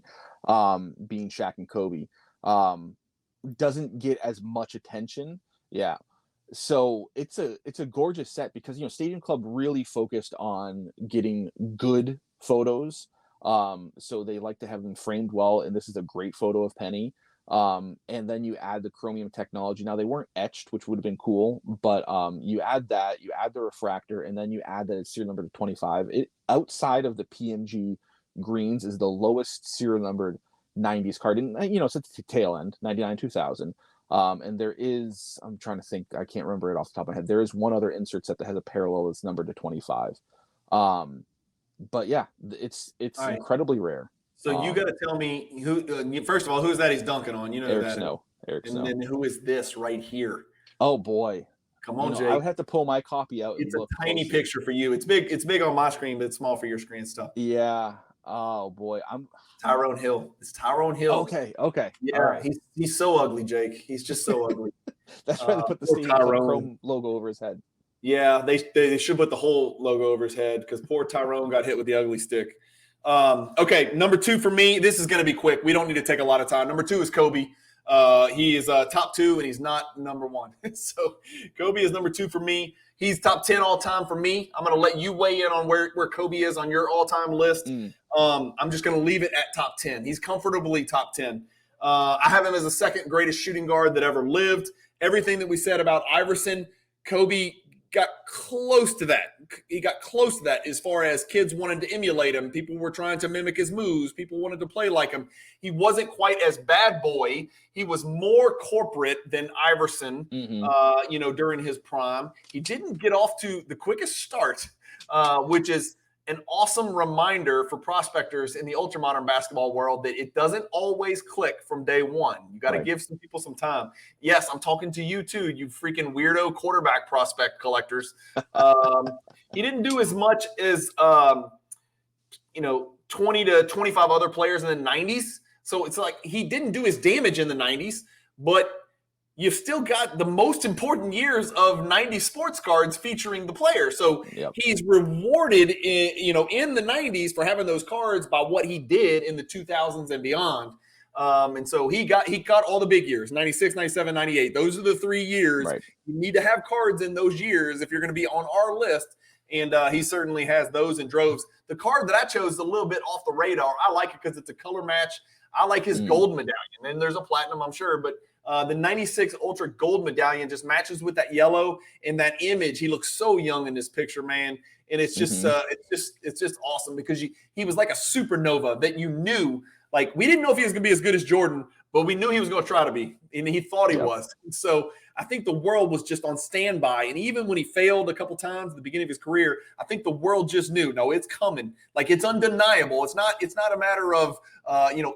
being Shaq and Kobe. Doesn't get as much attention. Yeah. So it's a gorgeous set because, you know, Stadium Club really focused on getting good photos. So they like to have them framed well, and this is a great photo of Penny. And then you add the chromium technology. Now, they weren't etched, which would have been cool, but you add that, you add the refractor, and then you add that it's serial number to 25. It, outside of the PMG greens, is the lowest serial numbered 90s card. And, you know, it's at the tail end, 99, 2000. And there is, I'm trying to think, I can't remember it off the top of my head. There is one other insert set that has a parallel that's numbered to 25. But yeah, it's incredibly rare. So you got to tell me who. First of all, who's that he's dunking on? You know Eric that. Snow. And then who is this right here? Oh boy, come on, Jake. I would have to pull my copy out. It's a tiny picture for you. It's big. It's big on my screen, but it's small for your screen stuff. Yeah. Oh boy, Tyrone Hill. It's Tyrone Hill. Okay. Yeah, right. He's so ugly, Jake. He's just so ugly. That's why they put the Stadium Chrome logo over his head. Yeah, they should put the whole logo over his head because poor Tyrone got hit with the ugly stick. Okay, number 2 for me. This is going to be quick. We don't need to take a lot of time. Number 2 is Kobe. He is top 2, and he's not number 1. So Kobe is number 2 for me. He's top 10 all time for me. I'm going to let you weigh in on where Kobe is on your all time list. I'm just going to leave it at top 10. He's comfortably top 10. I have him as the second greatest shooting guard that ever lived. Everything that we said about Iverson, Kobe got close to that. He got close to that as far as kids wanted to emulate him. People were trying to mimic his moves. People wanted to play like him. He wasn't quite as bad boy. He was more corporate than Iverson, during his prime. He didn't get off to the quickest start, which is an awesome reminder for prospectors in the ultramodern basketball world that it doesn't always click from day one. You got to give some people some time. Yes, I'm talking to you too, you freaking weirdo quarterback prospect collectors. He didn't do as much as 20 to 25 other players in the 90s. So it's like he didn't do his damage in the 90s, but you've still got the most important years of 90 sports cards featuring the player. So he's rewarded in the 90s for having those cards by what he did in the 2000s and beyond. And so he got all the big years, 96, 97, 98. Those are the 3 years. Right. You need to have cards in those years if you're going to be on our list. And he certainly has those in droves. The card that I chose is a little bit off the radar. I like it because it's a color match. I like his gold medallion. And there's a platinum, I'm sure, but the 96 Ultra Gold medallion just matches with that yellow and that image. He looks so young in this picture, man. And it's just it's just awesome because he was like a supernova that you knew. Like, we didn't know if he was going to be as good as Jordan, but we knew he was going to try to be. And he thought he was. So I think the world was just on standby. And even when he failed a couple times at the beginning of his career, I think the world just knew, no, it's coming. Like, it's undeniable. It's not a matter of,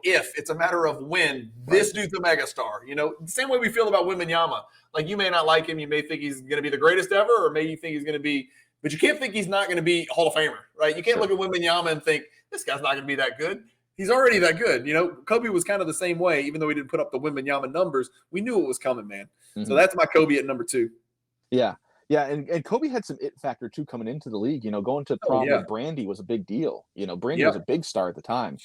if. It's a matter of when. This dude's a megastar. The same way we feel about Wembanyama. Like, you may not like him. You may think he's going to be the greatest ever, or maybe you think he's going to be – but you can't think he's not going to be a Hall of Famer, right? You can't look at Wembanyama and think, this guy's not going to be that good. He's already that good. Kobe was kind of the same way, even though he didn't put up the Wembanyama numbers. We knew it was coming, man. So that's my Kobe at number 2. Yeah. Yeah, and Kobe had some it factor, too, coming into the league. Going to prom with Brandy was a big deal. Brandy was a big star at the time.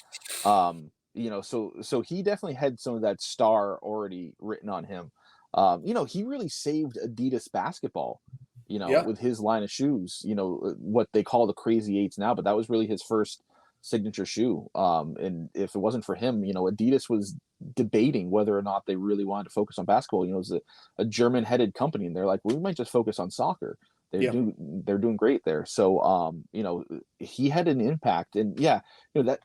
So he definitely had some of that star already written on him. He really saved Adidas basketball, with his line of shoes, what they call the Crazy Eights now, but that was really his first signature shoe. And if it wasn't for him, Adidas was debating whether or not they really wanted to focus on basketball. It was a German headed company, and they're like, we might just focus on soccer. They're doing great there. So, he had an impact. And that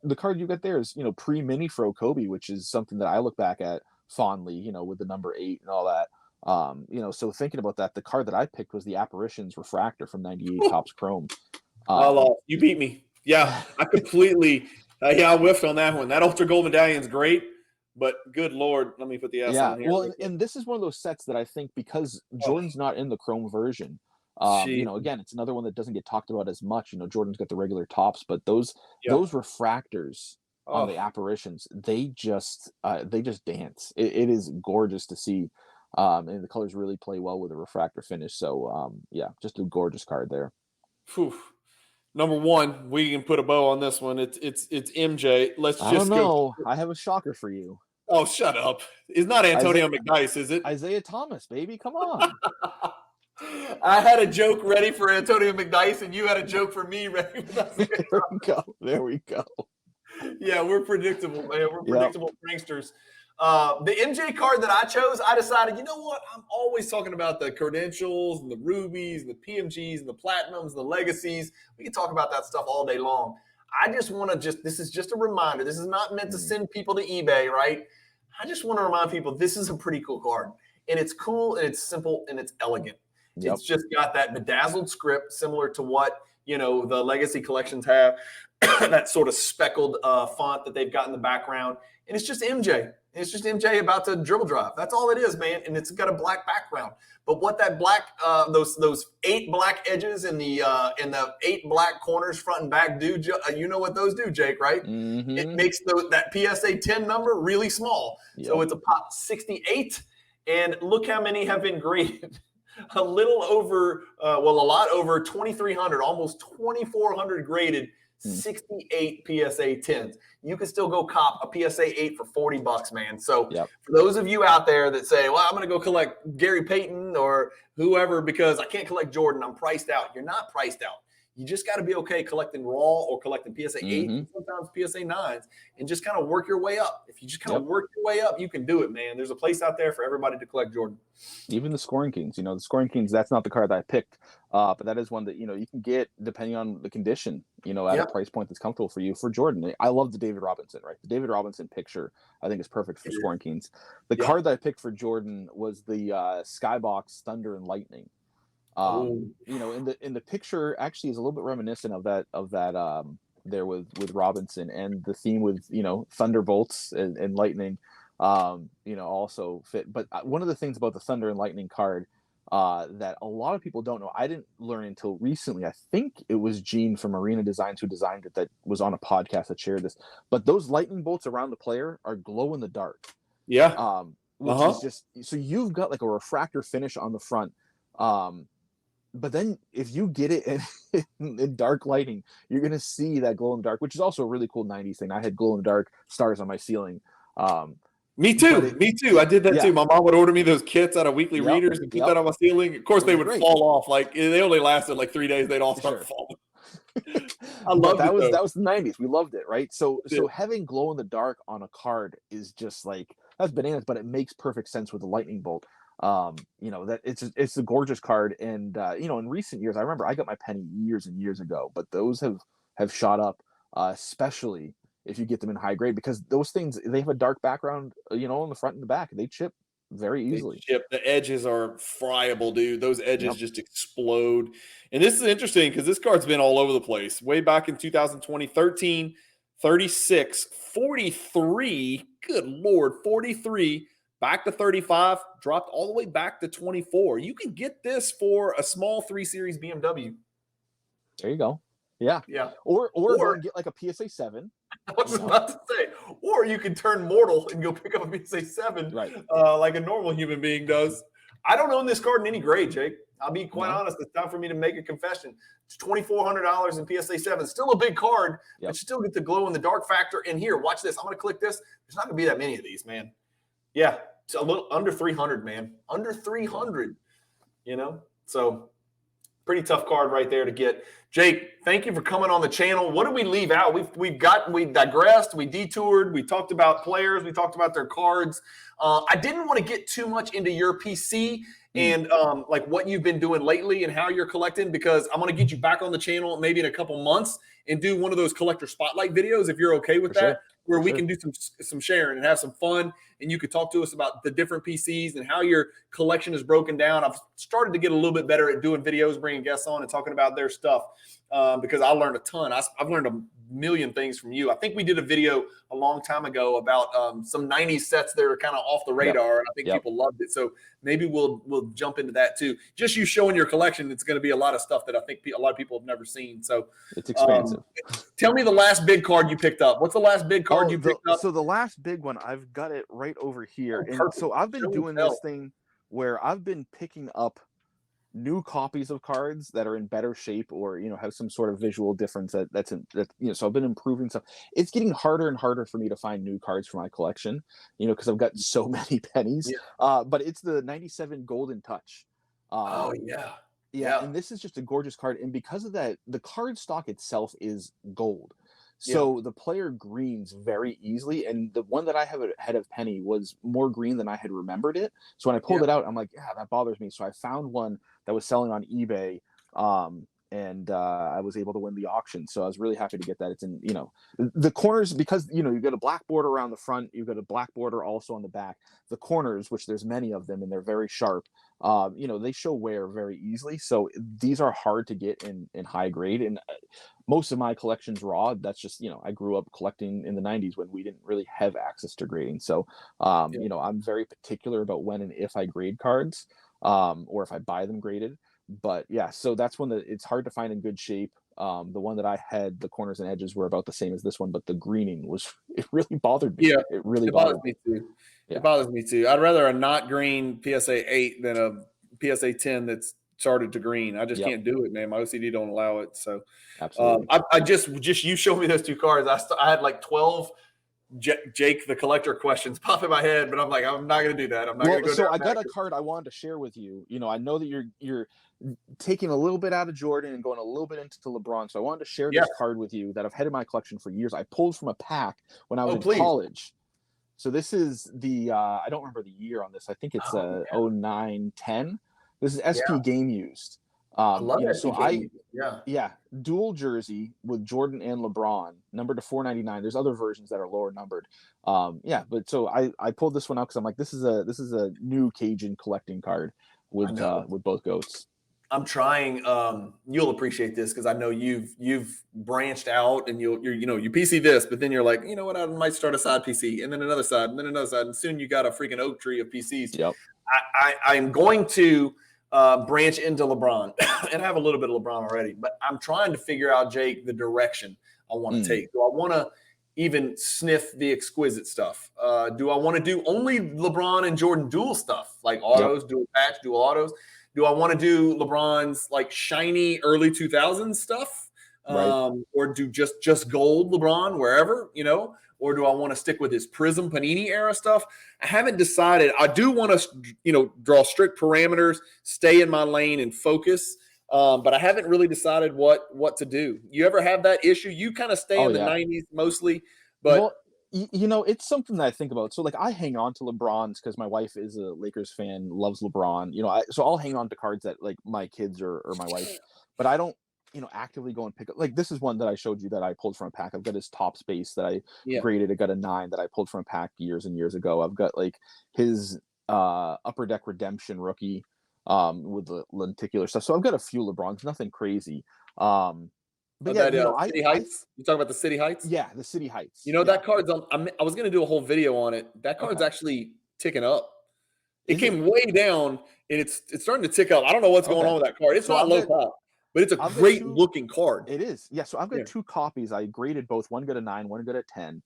the card you got there is, pre mini fro Kobe, which is something that I look back at fondly, with the number 8 and all that. So thinking about that, the card that I picked was the Apparitions Refractor from 98 Topps Chrome. You beat me. Yeah, I completely I whiffed on that one. That Ultra Gold medallion is great, but good Lord, let me put the S on here. Well, and this is one of those sets that I think, because Jordan's not in the Chrome version, again, it's another one that doesn't get talked about as much. Jordan's got the regular tops, but those refractors on the Apparitions, they just dance. It is gorgeous to see, and the colors really play well with a refractor finish. So, just a gorgeous card there. Whew. Number 1, we can put a bow on this one. It's MJ. I don't know. I have a shocker for you. Oh, shut up. It's not Antonio McDyess, is it? Isaiah Thomas, baby. Come on. I had a joke ready for Antonio McDyess, and you had a joke for me ready for that. There we go. Yeah, we're predictable, man. We're predictable pranksters. The MJ card that I chose, I decided, you know what? I'm always talking about the credentials and the rubies and the PMGs and the platinums and the legacies. We can talk about that stuff all day long. I just want to this is just a reminder. This is not meant to send people to eBay, right? I just want to remind people this is a pretty cool card. And it's cool, and it's simple, and it's elegant. Yep. It's just got that bedazzled script similar to what, the legacy collections have, that sort of speckled font that they've got in the background. And it's just MJ. It's just MJ about to dribble drive. That's all it is, man. And it's got a black background. But what that black, those 8 black edges and the 8 black corners, front and back do, you know what those do, Jake, right? Mm-hmm. It makes that PSA 10 number really small. Yep. So it's a pop 68. And look how many have been graded. A lot over 2,300, almost 2,400 graded. 68 PSA 10s. You can still go cop a PSA 8 for $40, man. So for those of you out there that say, well, I'm going to go collect Gary Payton or whoever because I can't collect Jordan, I'm priced out. You're not priced out. You just got to be okay collecting raw or collecting PSA 8s and sometimes PSA 9s and just kind of work your way up. If you just kind of work your way up, you can do it, man. There's a place out there for everybody to collect Jordan. Even the Scoring Kings, the Scoring Kings, that's not the card that I picked, but that is one that, you can get depending on the condition, at a price point that's comfortable for you. For Jordan, I love the David Robinson, right? The David Robinson picture, I think, is perfect for Scoring Kings. The card that I picked for Jordan was the Skybox Thunder and Lightning. In the picture actually is a little bit reminiscent of that there with Robinson, and the theme with thunderbolts and lightning also fit. But one of the things about the Thunder and Lightning card that a lot of people don't know, I didn't learn until recently. I think it was Gene from Arena Designs who designed it, that was on a podcast that shared this. But those lightning bolts around the player are glow in the dark. Yeah. Which is just, so you've got like a refractor finish on the front. But then if you get it in dark lighting, you're going to see that glow in the dark, which is also a really cool 90s thing. I had glow in the dark stars on my ceiling. Me too. I did that too. My mom would order me those kits out of Weekly Readers and put that on my ceiling. Of course, they would fall off. Like, they only lasted like 3 days. They'd all start falling. I love that. Was the 90s. We loved it, right? So having glow in the dark on a card is just like, that's bananas, but it makes perfect sense with the lightning bolt. That it's a gorgeous card, and in recent years, I remember I got my penny years and years ago, but those have shot up, especially if you get them in high grade, because those things, they have a dark background, on the front and the back. They chip very easily. The edges are friable, dude. Those edges just explode. And this is interesting because this card's been all over the place. Way back in 2020, 13, 36, 43. Good Lord, 43. Back to 35, dropped all the way back to 24. You can get this for a small 3 Series BMW. There you go. Yeah. Or get like a PSA 7. I was about to say, or you can turn mortal and go pick up a PSA 7, like a normal human being does. I don't own this card in any grade, Jake. I'll be quite honest. It's time for me to make a confession. It's $2,400 in PSA 7. Still a big card, but you still get the glow in the dark factor. And here, watch this. I'm going to click this. There's not going to be that many of these, man. Yeah, it's a little under 300, man. Under 300, So pretty tough card right there to get. Jake, thank you for coming on the channel. What did we leave out? We digressed, we detoured, we talked about players, we talked about their cards. I didn't want to get too much into your PC and like what you've been doing lately and how you're collecting, because I'm going to get you back on the channel maybe in a couple months and do one of those collector spotlight videos, if you're okay with that. Where we can do some sharing and have some fun, and you could talk to us about the different PCs and how your collection is broken down. I've started to get a little bit better at doing videos, bringing guests on and talking about their stuff because I learned a ton. I've learned a million things from you. I think we did a video a long time ago about some 90s sets that are kind of off the radar, and I think people loved it. So maybe we'll jump into that too. Just you showing your collection, it's going to be a lot of stuff that I think a lot of people have never seen. So it's expansive. Tell me the last big card you picked up. What's the last big card you picked up? So the last big one, I've got it right over here. And so I've been doing this thing where I've been picking up new copies of cards that are in better shape or have some sort of visual difference so I've been improving stuff. It's getting harder and harder for me to find new cards for my collection, because I've got so many pennies. But it's the 97 Golden Touch. And this is just a gorgeous card, and because of that, the card stock itself is gold. So the player greens very easily, and the one that I have ahead of Penny was more green than I had remembered it. So when I pulled it out, I'm like, that bothers me. So I found one that was selling on eBay, and I was able to win the auction. So I was really happy to get that. It's in, the corners, because, you've got a black border around the front, you've got a black border also on the back. The corners, which there's many of them, and they're very sharp, they show wear very easily. So these are hard to get in high grade. And most of my collection's raw. That's just, I grew up collecting in the 90s when we didn't really have access to grading. So, I'm very particular about when and if I grade cards, or if I buy them graded. But so that's one that it's hard to find in good shape. The one that I had, the corners and edges were about the same as this one, but the greening it really bothered me. Yeah, it really bothered me too. Yeah. It bothers me too. I'd rather a not green PSA 8 than a PSA 10 that's started to green. I just can't do it, man. My OCD don't allow it. So absolutely. I just you showed me those two cards. I had like 12 Jake, the collector questions pop in my head, but I'm like, I'm not going to do that. I'm not going to go so down I got that. a card I wanted to share with you. You know, I know that you're taking a little bit out of Jordan and going a little bit into LeBron. So I wanted to share this card with you that I've had in my collection for years. I pulled from a pack when I was in college. So this is the I don't remember the year on this. I think it's 09-10. This is SP Game Used. I love it. So dual jersey with Jordan and LeBron, numbered to 499. There's other versions that are lower numbered. But so I pulled this one out because I'm like, this is a new Cajun collecting card with both goats. I'm trying. You'll appreciate this because I know you've branched out and you PC this, but then you're like, you know what? I might start a side PC and then another side and then another side, and soon you got a freaking oak tree of PCs. Yep. I'm going to branch into LeBron, and I have a little bit of LeBron already, but I'm trying to figure out, Jake, the direction I want to take. Do I want to even sniff the exquisite stuff? Do I want to do only LeBron and Jordan dual stuff, like autos, dual patch, dual autos? Do I want to do LeBron's like shiny early 2000s stuff, or do just gold LeBron wherever, or do I want to stick with his Prism Panini era stuff? I haven't decided. I do want to, draw strict parameters, stay in my lane and focus, but I haven't really decided what to do. You ever have that issue? You kind of stay in the 90s mostly, but. Well, it's something that I think about. So like I hang on to LeBron's because my wife is a Lakers fan, loves LeBron. So I'll hang on to cards that like my kids or my wife, but I don't, actively go and pick up. Like this is one that I showed you that I pulled from a pack. I've got his top space that I graded. I got a 9 that I pulled from a pack years and years ago. I've got like his Upper Deck Redemption rookie with the lenticular stuff. So I've got a few LeBrons, nothing crazy. But City Heights. You talking about the City Heights? Yeah, the City Heights. That card's on. I was going to do a whole video on it. That card's actually ticking up. It came way down, and it's starting to tick up. I don't know what's going on with that card. It's not low pop, but it's a great looking card. It is. Yeah. So I've got 2 copies. I graded both. One got a 9, one got a 10.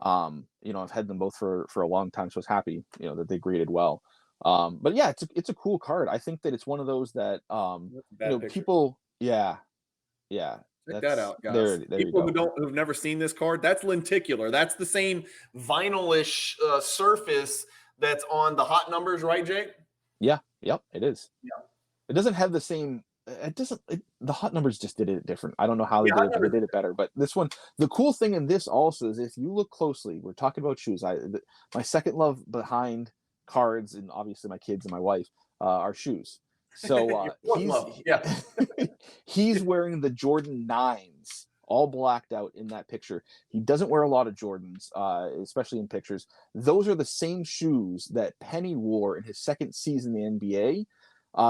I've had them both for a long time, so I was happy, that they graded well. But yeah, it's a cool card. I think that it's one of those that people. Yeah. Check that out, guys. People who've never seen this card, that's lenticular. That's the same vinyl-ish surface that's on the hot numbers, right, Jake? Yeah. Yep. It is. Yeah. It doesn't have the same. It doesn't. The hot numbers just did it different. I don't know how they did it, but they did it better. But this one, the cool thing in this also is if you look closely, we're talking about shoes. My second love behind cards, and obviously my kids and my wife, are shoes. So he's wearing the Jordan 9s, all blacked out in that picture. He doesn't wear a lot of Jordans, especially in pictures. Those are the same shoes that Penny wore in his second season in the NBA,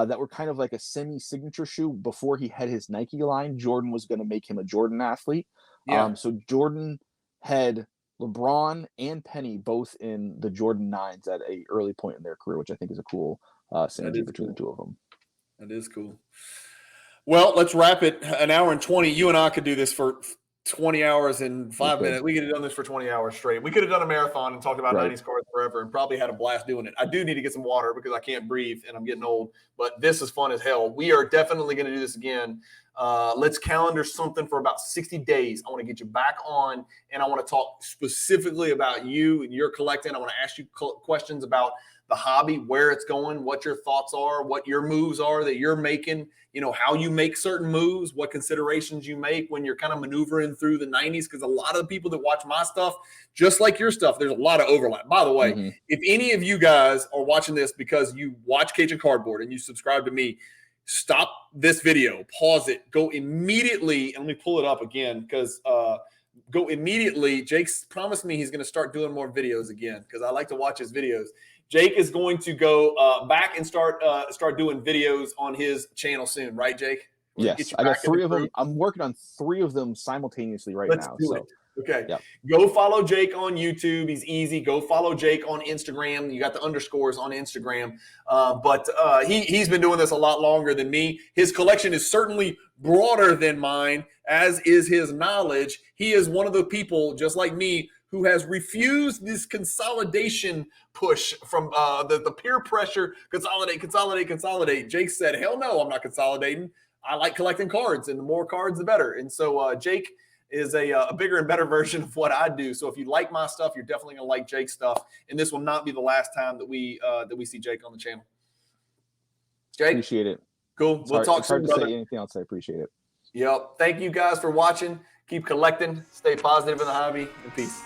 that were kind of like a semi-signature shoe before he had his Nike line. Jordan was going to make him a Jordan athlete. So Jordan had LeBron and Penny both in the Jordan 9s at an early point in their career, which I think is a cool synergy between the two of them. That is cool. Well, let's wrap it. An hour and 20. You and I could do this for 20 hours and 5 minutes. We could have done this for 20 hours straight. We could have done a marathon and talked about 90s cards forever and probably had a blast doing it. I do need to get some water because I can't breathe and I'm getting old, but this is fun as hell. We are definitely going to do this again. Let's calendar something for about 60 days. I want to get you back on, and I want to talk specifically about you and your collecting. I want to ask you questions about the hobby, where it's going, what your thoughts are, what your moves are that you're making, how you make certain moves, what considerations you make when you're kind of maneuvering through the 90s. Because a lot of the people that watch my stuff, just like your stuff, there's a lot of overlap. By the way, if any of you guys are watching this because you watch Cajun Cardboard and you subscribe to me, stop this video, pause it, go immediately, and let me pull it up again because go immediately. Jake's promised me he's going to start doing more videos again because I like to watch his videos. Jake is going to go back and start doing videos on his channel soon, right, Jake? Yes, I got 3 of them. I'm working on 3 of them simultaneously now. Okay. Yep. Go follow Jake on YouTube. He's easy. Go follow Jake on Instagram. You got the underscores on Instagram. But he's been doing this a lot longer than me. His collection is certainly broader than mine, as is his knowledge. He is one of the people, just like me, who has refused this consolidation push from the peer pressure, consolidate. Jake said, hell no, I'm not consolidating. I like collecting cards, and the more cards, the better. And so Jake is a bigger and better version of what I do. So if you like my stuff, you're definitely going to like Jake's stuff. And this will not be the last time that we see Jake on the channel. Jake? Appreciate it. Cool. We'll talk soon, brother. It's hard to say anything else. I appreciate it. Yep. Thank you guys for watching. Keep collecting. Stay positive in the hobby. And peace.